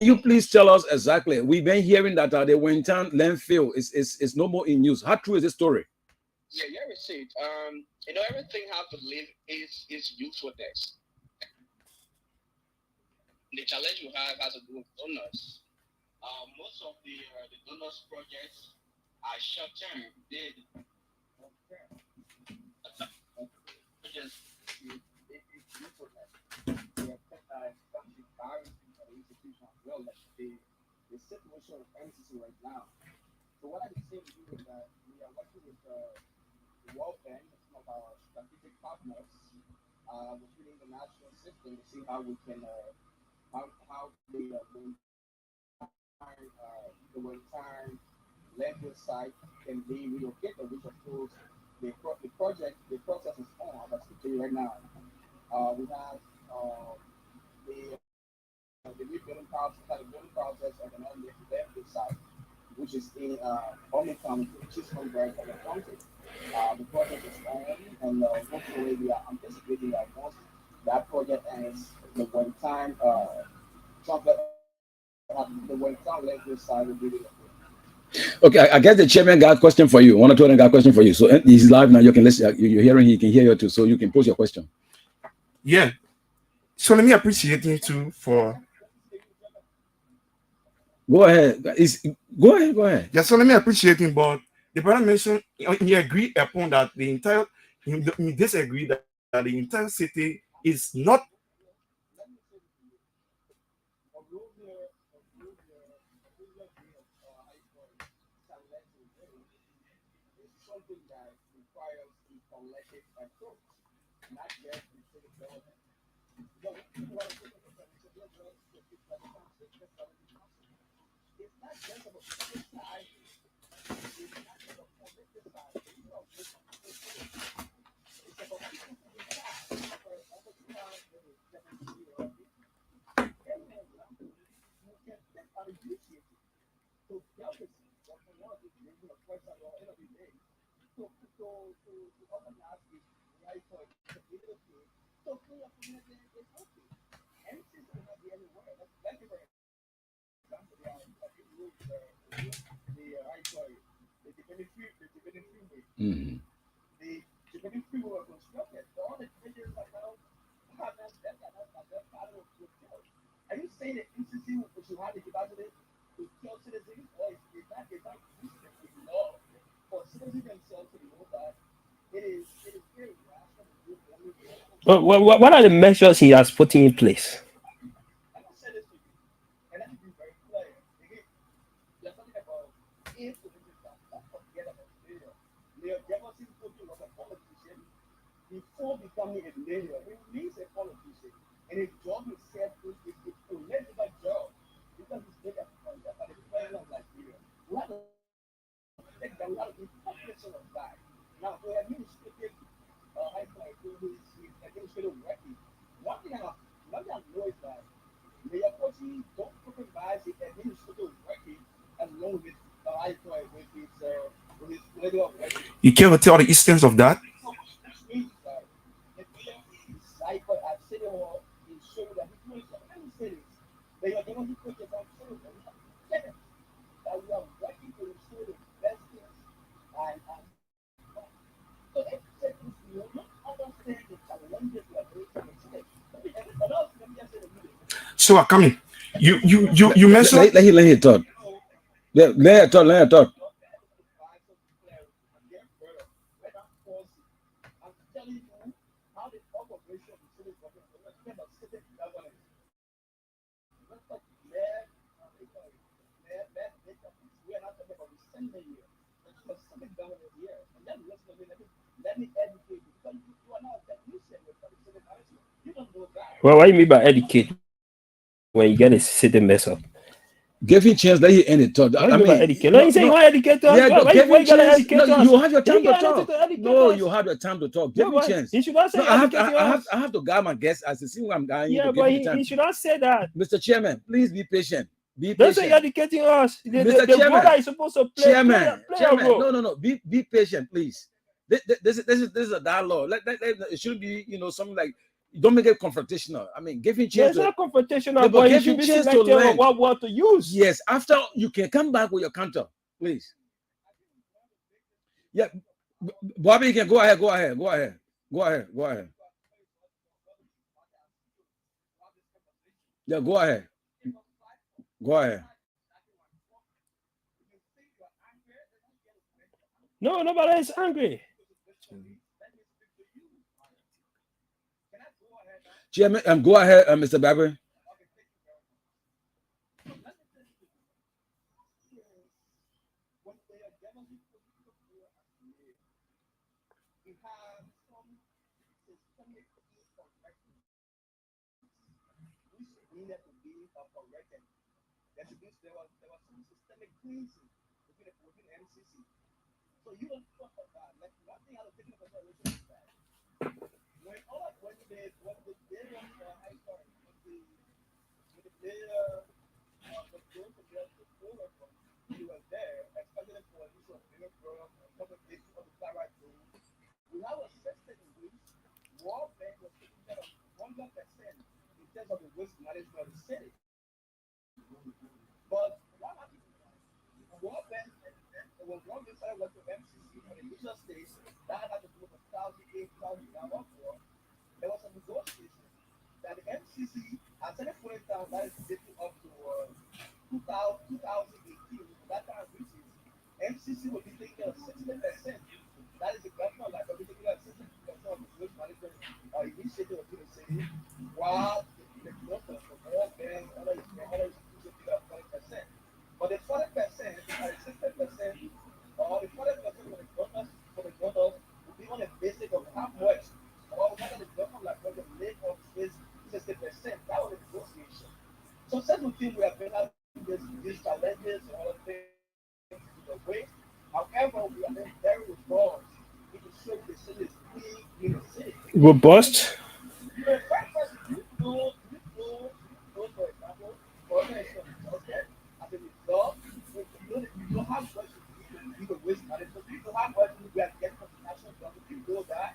you please tell us exactly? We've been hearing that the Wentan landfill is no more in use. How true is this story? Yeah, you ever see it? Everything has to live is usefulness. The challenge you have has to do with donors. Most of the donors projects are short term. The situation of MCC right now. So what I can say to you is that we are working with the World Bank, some of our strategic partners within the national system to see how we can how the one-time landfill site can be relocated, which of course the process is on. I'm speaking to you right now. We have the rebuilding process of an landfill site, which is in Omicron, which is from the country. The project is on, and hopefully we are anticipating that once that project ends, the one-time landfill site will be relocated. Okay, I guess the chairman got a question for you. One or two of them got a question for you. So he's live now. You can listen. You're hearing. He can hear you too. So you can pose your question. Yeah. So let me appreciate you too for. Go ahead. Go ahead. Yeah. So let me appreciate him, but the brother mentioned he agreed upon that he disagreed that the entire city is not. Something that requires a collective approach, not just the city government. It's not just about this side. It's not just about this side. It's about this side. It's about people who decide. Because over time, there is definitely you can think on a use. So, maybe a question or every day. To organize this right for the community. So clear community is healthy. And since we're not the only way, let's give an example. There are a few groups Mm-hmm. Are you saying that NCC should have the capacity to kill citizens, or is that law for citizens themselves to know that it is very rational to do What are the measures he has put in place? I'm gonna say this to you, and let me be very clear. Again, you're talking about if the business don't forget about Mayor. Mayor Jefferson Cookie was a politician before becoming a mayor. He remains a politician, and his job itself is a political job because he's taken by the president of Nigeria. We have to take that. We have to be cognizant of that. Now, for administrative, I like his administrative record. One thing I know is that Mayor Kochi don't compromise his administrative record along with I like with his political record. You can't tell the instance of that. So I come in. You mentioned. Let him talk. Let him talk. Well, what do you mean by educate when you get a city mess up? Give him chance, let him end it. Talk. I mean, educate. No, you say you want to educate us. Yeah, why give him chance. educate No, us? you have your time to talk. No, us. you have your time to talk. Give me chance. He should not say I have to guide my guests as I see what I'm guiding. Yeah, but he should not say that. Mr. Chairman, please be patient. Be Don't patient. say you're educating us. Mr. The Chairman, brother is supposed to play a role. No. Be patient, please. This is a dialogue. It shouldn't be something like. Don't make it confrontational. I mean, give him chance. It's not confrontational, but give him chance to learn what word to use. Yes, after you can come back with your counter, please. Yeah, Bobby, you can go ahead. Yeah, go ahead. No, nobody is angry. Chairman, go ahead, Mr. Barber. There was some systemic cleansing within MCC. So you don't talk about that. Like one thing I was taking into consideration is that when the high court with the mayor he was there, especially for the issue of public safety of the far right group. We have a system in which World Bank was taking care of 100% in terms of the waste management of the city. But what happened? World Bank, when World Bank started working with MCC on the initial stage, that had to do with 1,000, 8,000 gallons for. There was a negotiation that the MCC at any point in time that is getting up to 2018, that kind of reaches, MCC will be taking care of 60%. That is the government like will be taking care of 60% of the waste management initiative of the city, while the government for World Bank, other institutions take up 20%. But the 40% or the 60% or the 40% for the government will be on the basis of how much or whether the government like going to make up this 60%. That was the negotiation. So certain things we have been having these challenges and other things in the way. However, we are then very robust. We can show the city is clean in the city. Robust? For example, for instance, okay, as a result, you don't have much you can waste management. You don't have much we have to get from the national government. You know that.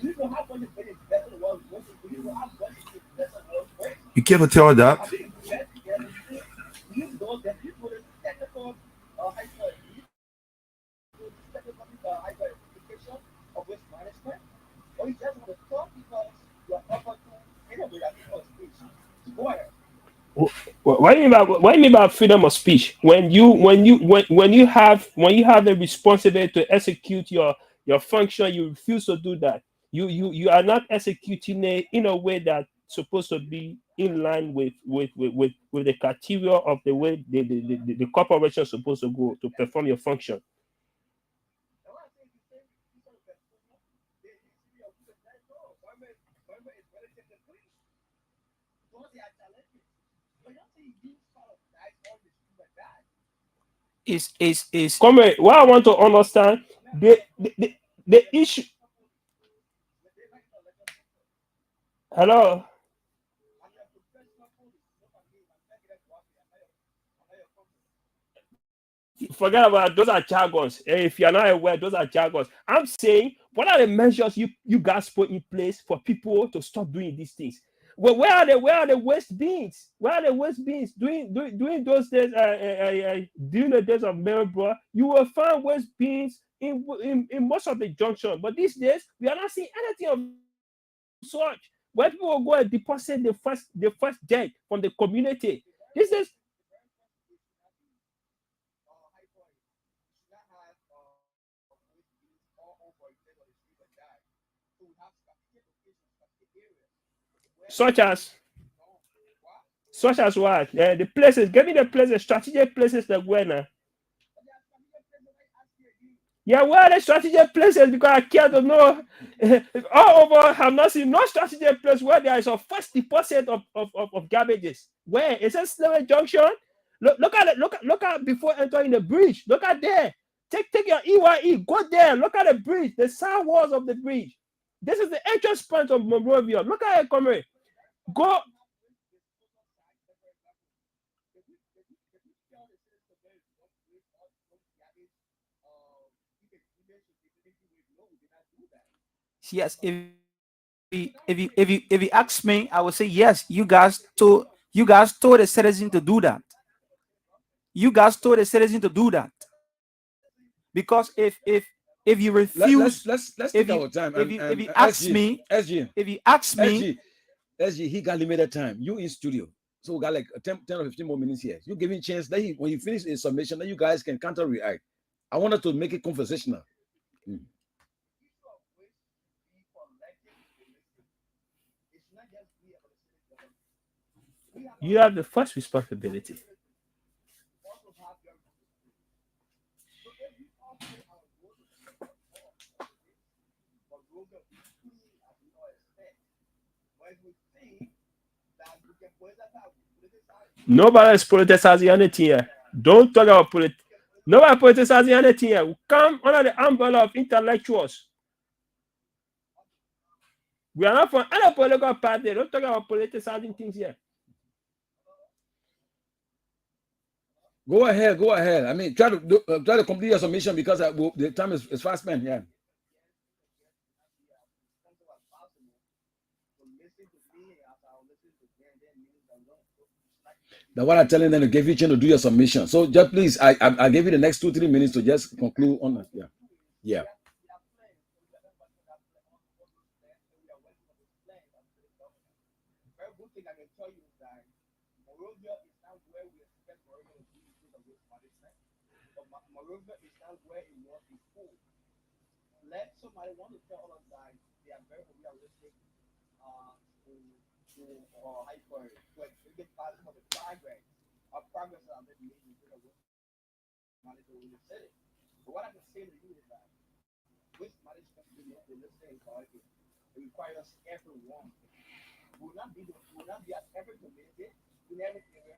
You don't have much to invest in the world. You don't have much to invest in the world. You can't tell that. You know that people technical What do you mean by freedom of speech? When you have the responsibility to execute your function, you refuse to do that. You are not executing it in a way that's supposed to be in line with the criteria of the way the corporation is supposed to go to perform your function. Is Come here, what I want to understand the issue. Hello. Forget about it. Those are jargons. If you're not aware, those are jargons. I'm saying, what are the measures you guys put in place for people to stop doing these things? Well, where are the waste bins? Where are the waste bins? During those days, during the days of Melbourne, you will find waste bins in most of the junction. But these days, we are not seeing anything of such. Where people will go and deposit the first debt from the community. This is such as what? The places, give me the places, strategic places that were now. Yeah, where are the strategic places? Because I care to know. All over, I have not seen no strategic place where there is a first deposit of garbages. Where? Is it Slave Junction? Look at it. Look at before entering the bridge. Look at there. Take your EYE. Go there. Look at the bridge. The side walls of the bridge. This is the entrance point of Monrovia. Look at it, comrade. Go. Yes, if you ask me, I would say yes. You guys told the citizen to do that. You guys told the citizen to do that. Because if you refuse, let's take our time. If you ask me, SG, he got limited time. You in studio, so we got like 10 or 15 more minutes here. You giving chance that when you finish his submission, that you guys can counter react. I wanted to make it conversational. You have the first responsibility. Nobody is politicizing anything here. Don't talk about politics. Nobody politicizing anything here. We come under the umbrella of intellectuals. We are not from any political party. Don't talk about politicizing things here. Go ahead. I mean, try to complete your submission because the time is fast spent. Yeah. That's what I'm telling them to give you a chance to do your submission. So just please, I gave you the next 2-3 minutes to just conclude on that. Yeah. Let somebody want to tell us that they are very realistic to hyper to get positive of the progress that have been made in the management in the city. But what I can say to you is that with management in the city it requires everyone. We will not be at every community, in every area,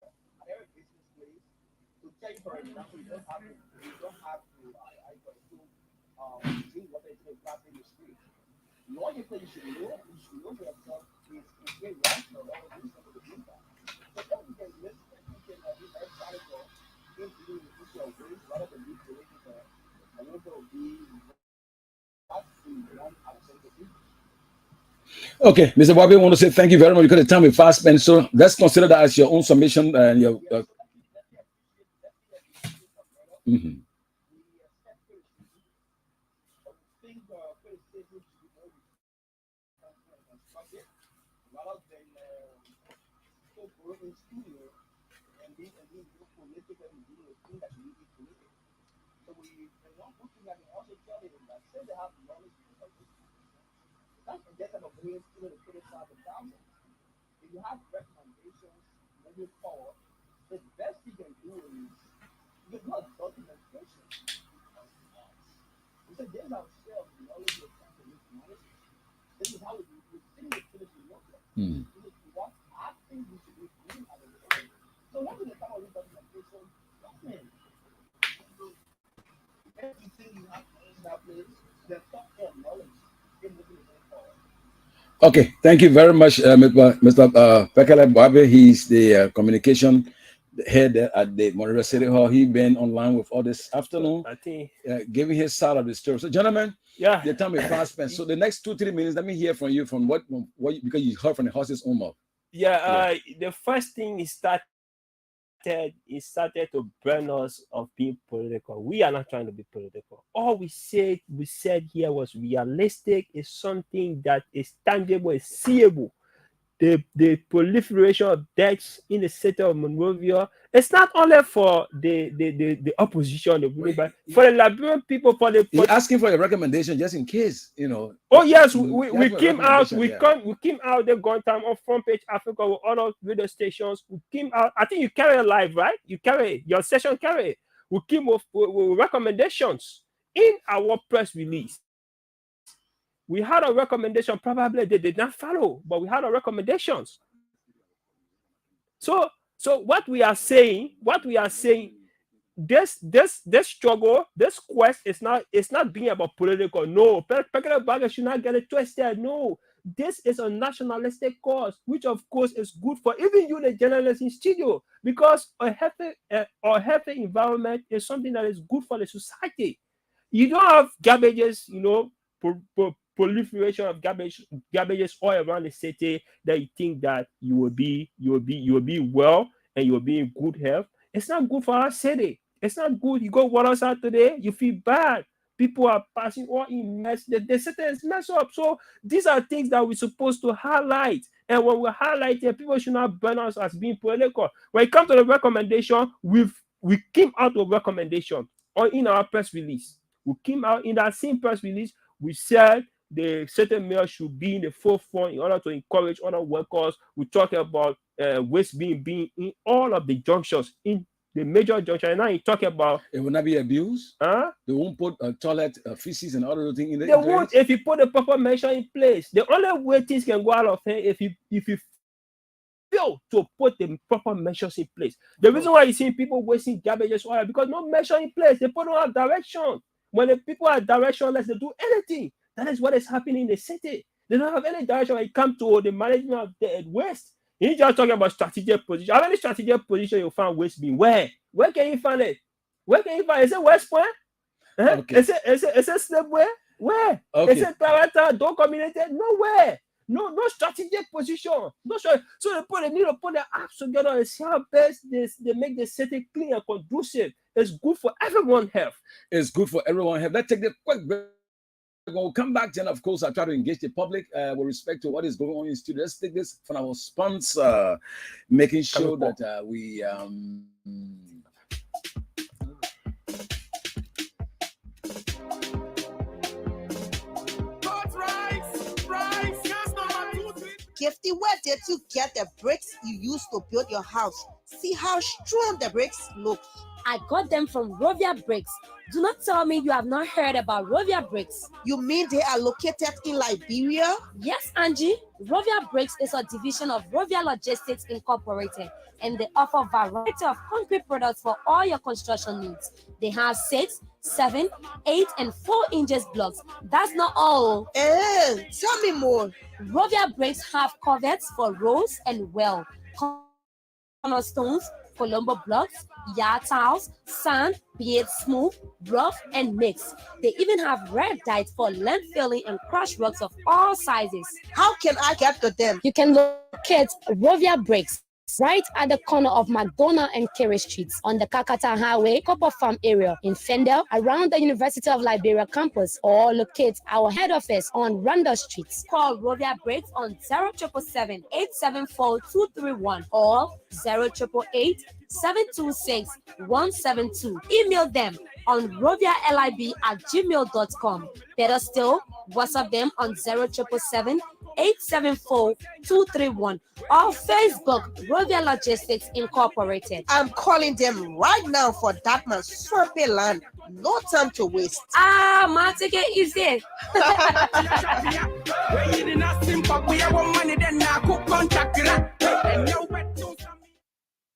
at every business place. To tell you, for example, you don't have to drink water into the glass in the street. The only thing you should know for yourself is get right or do something to do that. So then you can listen, you can be very practical in dealing with issue of waste rather than be creating a little bit of that's the one out of people. Okay, Mr. Bobby, I want to say thank you very much because the time is fast spent. So let's consider that as your own submission and your. we're in studio and being political and doing a thing that you need political. So we and one good thing I can also tell you is that since they have knowledge of this, not just kind of bringing students to criticize the thousand. If you have recommendations moving forward, the best you can do is you can do a documentation. We said there's ourselves knowledge of something with knowledge. This is how we think we finish the work. This is what I think we should be doing as a result. So when we come up with documentation, document. If you think you have knowledge in that place, then talk your knowledge in moving the way forward. Okay, thank you very much, Mr. Pekele Babe. He's the communication head at the Monrovia City Hall. He's been online with all this afternoon, I think giving his side of the story. So, gentlemen, yeah, the time is fast spent. So, the next 2-3 minutes, let me hear from you from what because you heard from the horse's own mouth. Yeah, the first thing it started to burn us of being political. We are not trying to be political. All we said here was realistic. Is something that is tangible, is seeable. The proliferation of deaths in the city of Monrovia, it's not only for the opposition, but for the Liberian people, You're asking for a recommendation just in case, you know. Oh yes, we came out. We came out the gun time on Front Page Africa with other radio stations. We came out. I think you carry it live, right? You carry your session carry it. We came with recommendations in our press release. We had a recommendation. Probably they did not follow, but we had our recommendations. So what we are saying, this struggle, this quest is not being about political. No, Pekele Baga should not get it twisted. No, this is a nationalistic cause, which of course is good for even you, the journalists in studio, because a healthy environment is something that is good for the society. You don't have garbages, you know, proliferation of garbages all around the city that you think that you will be well and you will be in good health. It's not good for our city. It's not good. You go water out today, you feel bad. People are passing all in mess. The city is messed up. So these are things that we're supposed to highlight. And when we highlight it, people should not burn us as being political. When it comes to the recommendation, we came out with recommendation or in our press release. We came out in that same press release. We said the certain mayor should be in the forefront in order to encourage other workers. We talk about waste being in all of the junctions, in the major junction. And now you talk about it will not be abused. Huh? They won't put toilet feces and other things in the. They won't if you put the proper measure in place. The only way things can go out of hand if you fail to put the proper measures in place. The reason why you see people wasting garbage is oil because no measure in place. They put on direction. When the people are directionless, they do anything. That is what is happening in the city. They don't have any direction when it comes to the management of the waste. You're just talking about strategic position. How many strategic position you find waste being? Where? Where can you find it? Where can you find it? Is it West Point? Okay. Is it Slipway? Where? Okay. Is it Parata? Don't communicate? Nowhere. No strategic position. No strategic. So they need to put their apps together and see how best they make the city clean and conducive. It's good for everyone's health. It's good for everyone's health. Let's take the quick break. We'll come back then. Of course, I try to engage the public with respect to what is going on in the studio. Let's take this from our sponsor, making sure that we. Gifty, where did you get the bricks you used to build your house? See how strong the bricks look. I got them from Rovia Bricks. Do not tell me you have not heard about Rovia Bricks. You mean they are located in Liberia? Yes, Angie. Rovia Bricks is a division of Rovia Logistics Incorporated, and they offer a variety of concrete products for all your construction needs. They have 6, 7, 8, and 4 inches blocks. That's not all. Tell me more. Rovia Bricks have coverts for rows and well, cornerstones, Colombo blocks, yard tiles, sand, be it smooth, rough, and mixed. They even have red dyes for land filling and crushed rocks of all sizes. How can I get to them? You can locate Rovia Bricks right at the corner of McDonald and Kerry Streets on the Kakata Highway, Copper Farm area in Fendel, around the University of Liberia campus, or locate our head office on Randa Street. Call Rovia Breaks on 0777 874 231 or 0888 726 172. Email them on rovialib@gmail.com. Better still, WhatsApp them on 0777 874 231 or Facebook Rovia Logistics Incorporated. I'm calling them right now for that man's swampy land. No time to waste. My ticket is there.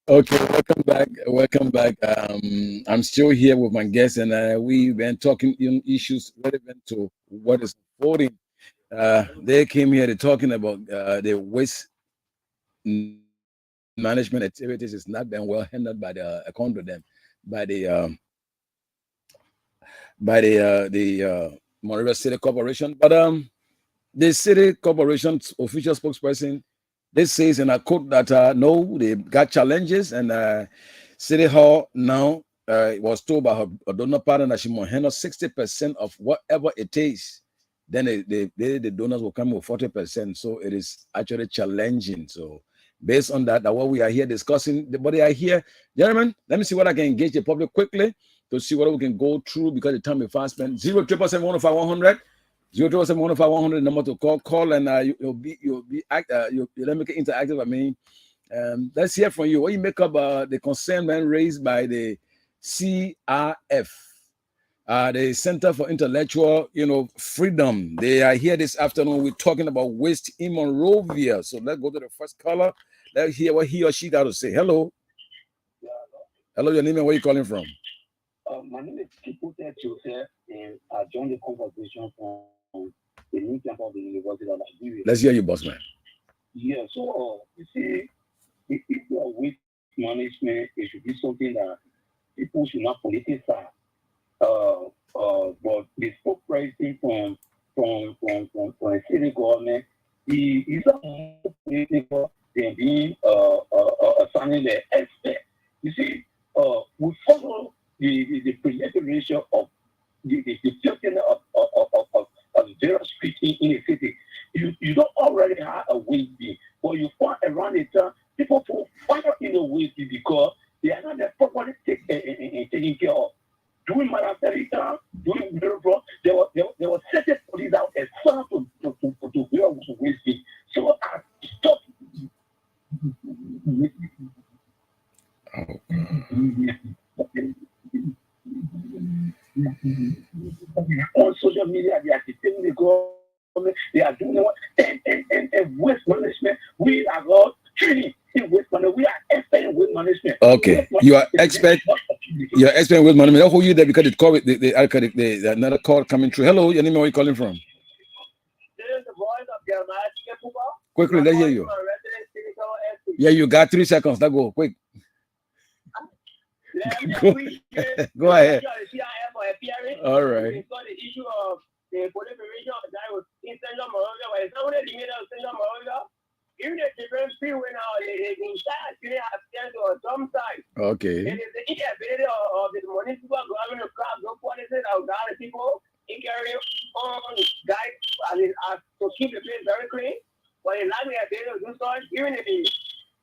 Okay, welcome back. Welcome back. I'm still here with my guests, and we've been talking issues relevant to what is unfolding. They came here to talking about the waste management activities is not been well handled by the account of them by the Monrovia City Corporation. But the city corporation's official spokesperson, this says, and I quote that no, they got challenges, and City Hall now was told by her donor partner that she must handle 60% of whatever it takes. Then the donors will come with 40%. So it is actually challenging. So based on that, what we are here discussing, the body are here. Gentlemen, let me see what I can engage the public quickly to see what we can go through because the time is fast spent. 077-105-100, 077-105-100, number to call, and you'll be let me get interactive. I mean, let's hear from you. What you make up the concern man raised by the CRF, the Center for Intellectual, Freedom. They are here this afternoon. We're talking about waste in Monrovia. So let's go to the first caller. Let's hear what he or she got to say. Hello. Hello, your name and where you calling from? My name is Kiputa Joseph, and I joined the conversation from the new campus of the University of Liberia. Let's hear you, boss man. Yeah, so you see, the issue of waste management, it should be something that people should not politicize. But the spokesperson from the city government, he is more political than being assigning the expert. You see, we follow the proliferation of the filtering of zero street in the city. You don't already have a waste bin, but you find around the time people put fire in the waste bin because they are not properly taken care of. During my time, during Middleborough, there was certain police out there to wear waste bin. So I stopped. On social media, they are detaining the government, they are doing what? And waste management, we are all training in waste management, we are expert in waste management. Okay, you are expert. You're expert in waste management. I'll hold you there because it call the another call coming through. Hello, your name and where you calling from? Quickly, let's hear you. Yeah, you got 3 seconds. Let's go quick. Go ahead. All right. The issue of the proliferation of that was in Central Monrovia, but it's not only limited to Central Monrovia. Even the different people now, they have sent to some side. Okay. It is the inability of the municipal government to craft those policies of the people in carry on guide to keep the place very clean. But in line with the ability to do so, even if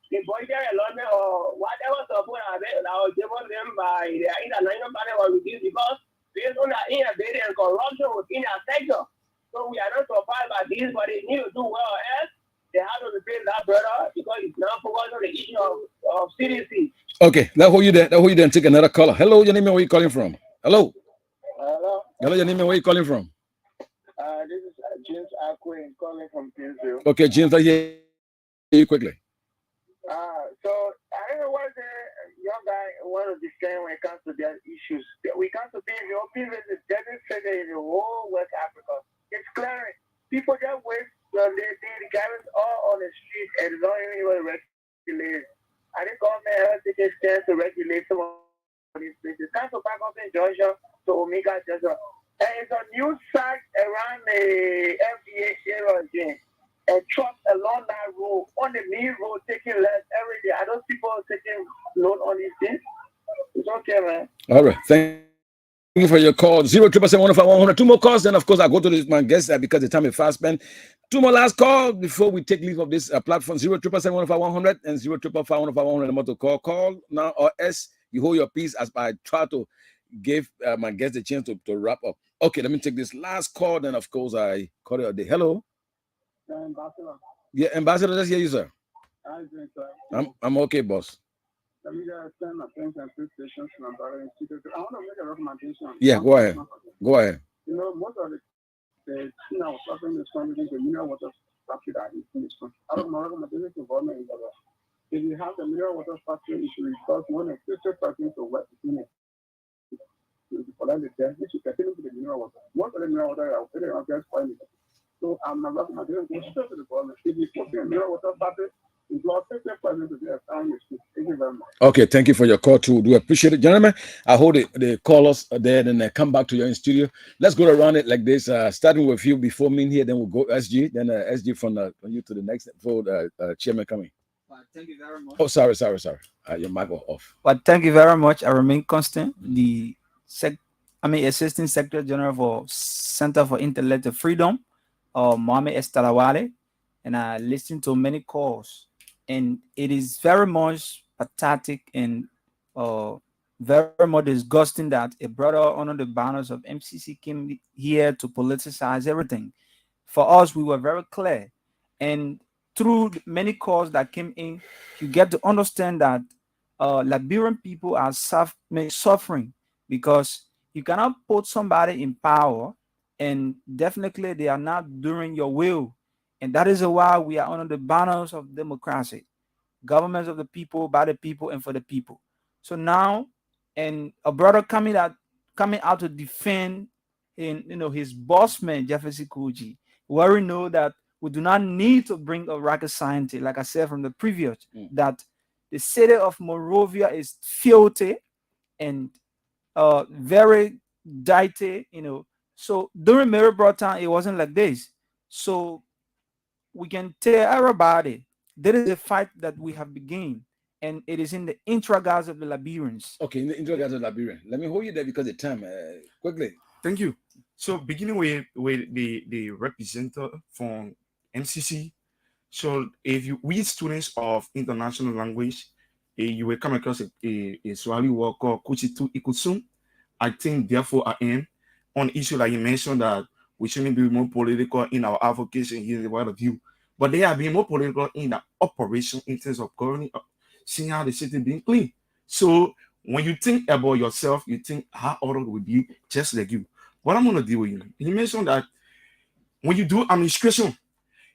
the budgetary allotment or whatever support that was given them by the international panel was reduced because based on the inability and corruption within our sector. So we are not surprised by this, but they need to do well as they have to replace that brother because it's now focused on the issue of CDC. Okay, let's hold you there. Let's hold you there and take another caller. Hello, your name and where you calling from? Hello. Hello. Hello, your name and where you calling from? This is James Aquin calling from Kingsville. Okay, James, I hear you quickly. So I don't know what the young guy wanted to say when it comes to their issues. We come to be the deadly figure in the whole West Africa. It's clear. People that waste the guys all on the street and don't even regulate. I think government has to take steps to regulate some of these places. Council back up in Georgia to Omega Desert. And it's a new site around the FDA area again. And trucks along that road, on the main road, taking left every day. I All right. Thank you for your call. 077-105-100. Two more calls. Then, of course, I go to this, my guest because the time is fast spent. Two more last call before we take leave of this platform. 077-105-100 and 055-105-100. Number to call. Call now or else you hold your peace as I try to give my guest the chance to wrap up. Okay, let me take this last call. Then, of course, I call it a day. Hello. Ambassador. Yeah, Ambassador, let's hear you, sir. How you doing, sir? I'm okay, boss. Let me just send my thanks and appreciation to my brother in Chicago. I want to make a recommendation. Yeah, go ahead. Go ahead. You know, most of the thing I was suffering in this country is the mineral water factory that is in this country. I don't know, recommendation to government is that if you have the mineral water factory, you should resource more than 50% to work in it. You collect the debt, you should continue to the mineral water. Most of the mineral water are very around point. So I'm not recommending to straight to the government. If you put in mineral water factory, it's not 50% to be a time. Thank you very much. Okay, thank you for your call too. Do appreciate it, gentlemen. I hope they call us there, then they come back to your in studio. Let's go around it like this. Starting with you before me here, then we'll go SG, then SG from you to the next for chairman coming. Thank you very much. Oh, sorry. Your mic was off. But thank you very much. I remain constant. The Assistant Secretary General for Center for Intellectual Freedom, Mohamed Estalawale, and I listened to many calls, and it is very much pathetic and very much disgusting that a brother under the banners of MCC came here to politicize everything. For us, we were very clear, and through many calls that came in, you get to understand that Liberian people are suffering because you cannot put somebody in power and definitely they are not doing your will. And that is why we are under the banners of democracy, governments of the people, by the people, and for the people. So now, and a brother coming out to defend his boss man, Jefferson Kuji, where we know that we do not need to bring a rocket scientist, like I said from the previous, that the city of Monrovia is filthy and very dirty, So during Mary Broughton, it wasn't like this. So we can tell everybody there is a fight that we have begun, and it is in the intragals of the Liberians. Okay, in the intragals of the Liberians. Let me hold you there because of time. Quickly. Thank you. So beginning with the representative from MCC. So if we students of international language, you will come across a Swahili word called Kuchitu Ikusum. I think therefore I am on issue like you mentioned that we shouldn't be more political in our advocacy here in the world of view. But they have been more political in the operation in terms of governing, seeing how the city being clean. So when you think about yourself, you think how others will be just like you. What I'm going to do with you, you mentioned that when you do administration,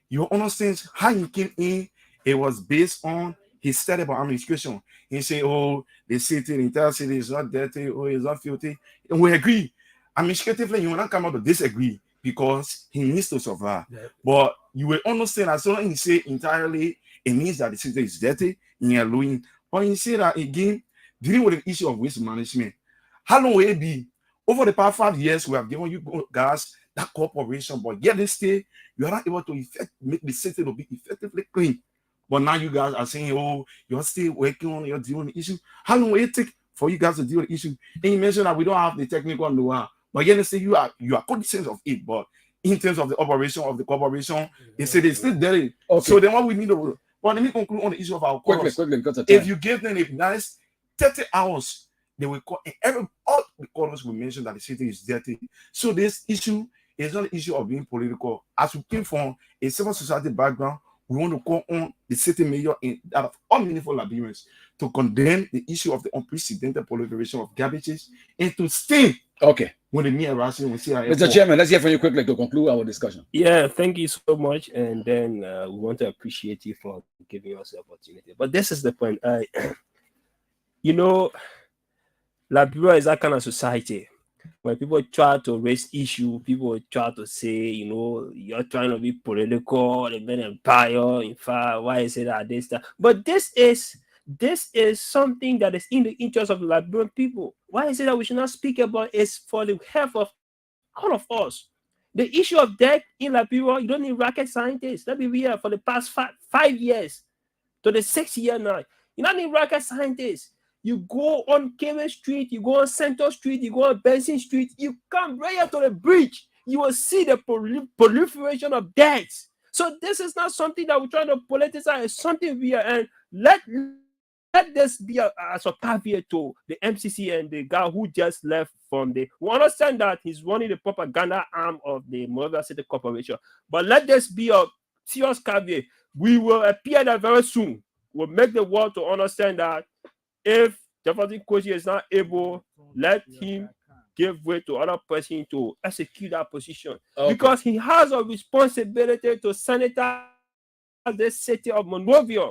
you understand how you came in, it was based on his study about administration. He say, oh, the city, the entire city is not dirty, oh, it's not filthy. And we agree. Administratively, you will not come out to disagree because he needs to survive. Yeah. But you will understand as soon as he say entirely, it means that the city is dirty, in your Louis. But you say that again, dealing with the issue of waste management. How long will it be? Over the past 5 years, we have given you guys that cooperation, but yet this day, you are not able to make the city to be effectively clean. But now you guys are saying, oh, you're still working on your dealing with the issue. How long will it take for you guys to deal with the issue? And you mentioned that we don't have the technical know-how, but yet say you are conscious of it. But in terms of the operation of the corporation, they say they still there. Okay. So then what we need to, well, let me conclude on the issue of our calls. Quickly, because of time. If you give them a nice 30 hours, they will call all the callers will mention that the city is dirty. So this issue is not an issue of being political. As we came from a civil society background, we want to call on the city mayor in that of all meaningful Liberians to condemn the issue of the unprecedented proliferation of garbages and to stay. Okay. When the near Russian will see our Mr. Chairman, let's hear from you quickly to conclude our discussion. Yeah, thank you so much. And then we want to appreciate you for giving us the opportunity. But this is the point. Liberia is that kind of society. When people try to raise issue, people try to say, you're trying to be political, the men empire, in fact, why is it that this, that? But this is something that is in the interest of the Liberian people. Why is it that we should not speak about it? It's for the health of all of us. The issue of death in Liberia, you don't need rocket scientists. Let me be here for the past 5 years to the 6th year now. You don't need rocket scientists. You go on Kemen Street, you go on Center Street, you go on Benson Street, you come right up to the bridge, you will see the proliferation of deaths. So this is not something that we're trying to politicize. It's something we are, and let this be as a caveat to the MCC and the guy who just left from the. We understand that he's running the propaganda arm of the Monrovia City Corporation, but let this be a serious caveat. We will appear that very soon. We'll make the world to understand that if Jefferson Koji is not able, let him give way to other person to execute that position. Okay. Because he has a responsibility to sanitize the city of Monrovia.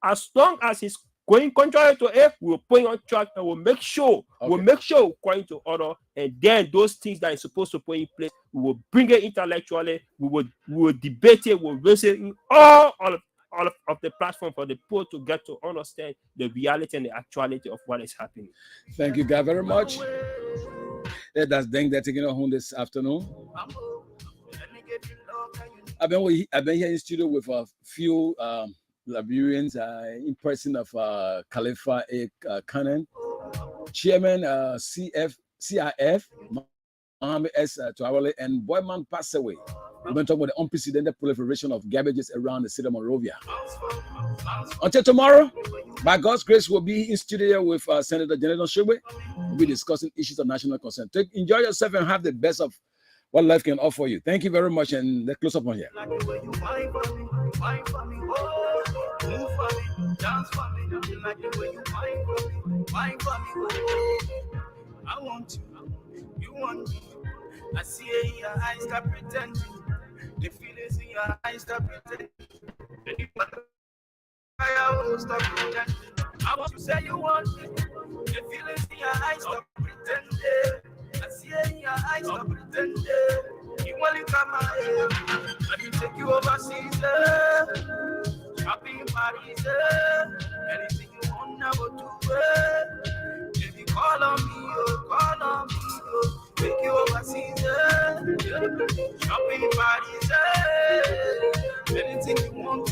As long as he's going contrary to it, we'll put on track and we'll make sure according to order, and then those things that is supposed to put in place, we will bring it intellectually, we will debate it, we'll raise it in all of the platform for the poor to get to understand the reality and the actuality of what is happening. Thank you, guys, very much. That's Deng that taking us home this afternoon. I've been here in the studio with a few Liberians in person of Khalifa A. Kanan, Chairman CIF, Mohammed S. Tuawale, and Boyman passed away. We've been talking about the unprecedented proliferation of garbages around the city of Monrovia. Until tomorrow, by God's grace, we'll be in studio with Senator Jonathan Shogbe. We'll be discussing issues of national concern. Enjoy yourself and have the best of what life can offer you. Thank you very much, and let's close up on here. I want you, you want me. I see it in your eyes, stop pretending. The feelings in your eyes, stop pretending. I won't stop pretending. I want you to say you want me. The feelings in your eyes, stop pretending. I see it in your eyes, stop pretending. You want to come out here. Let me take you overseas. Shopping in Paris. Anything you want, I will do it. If you call on me, oh, call on me, oh. Take you overseas, shopping in Paris, anything you want,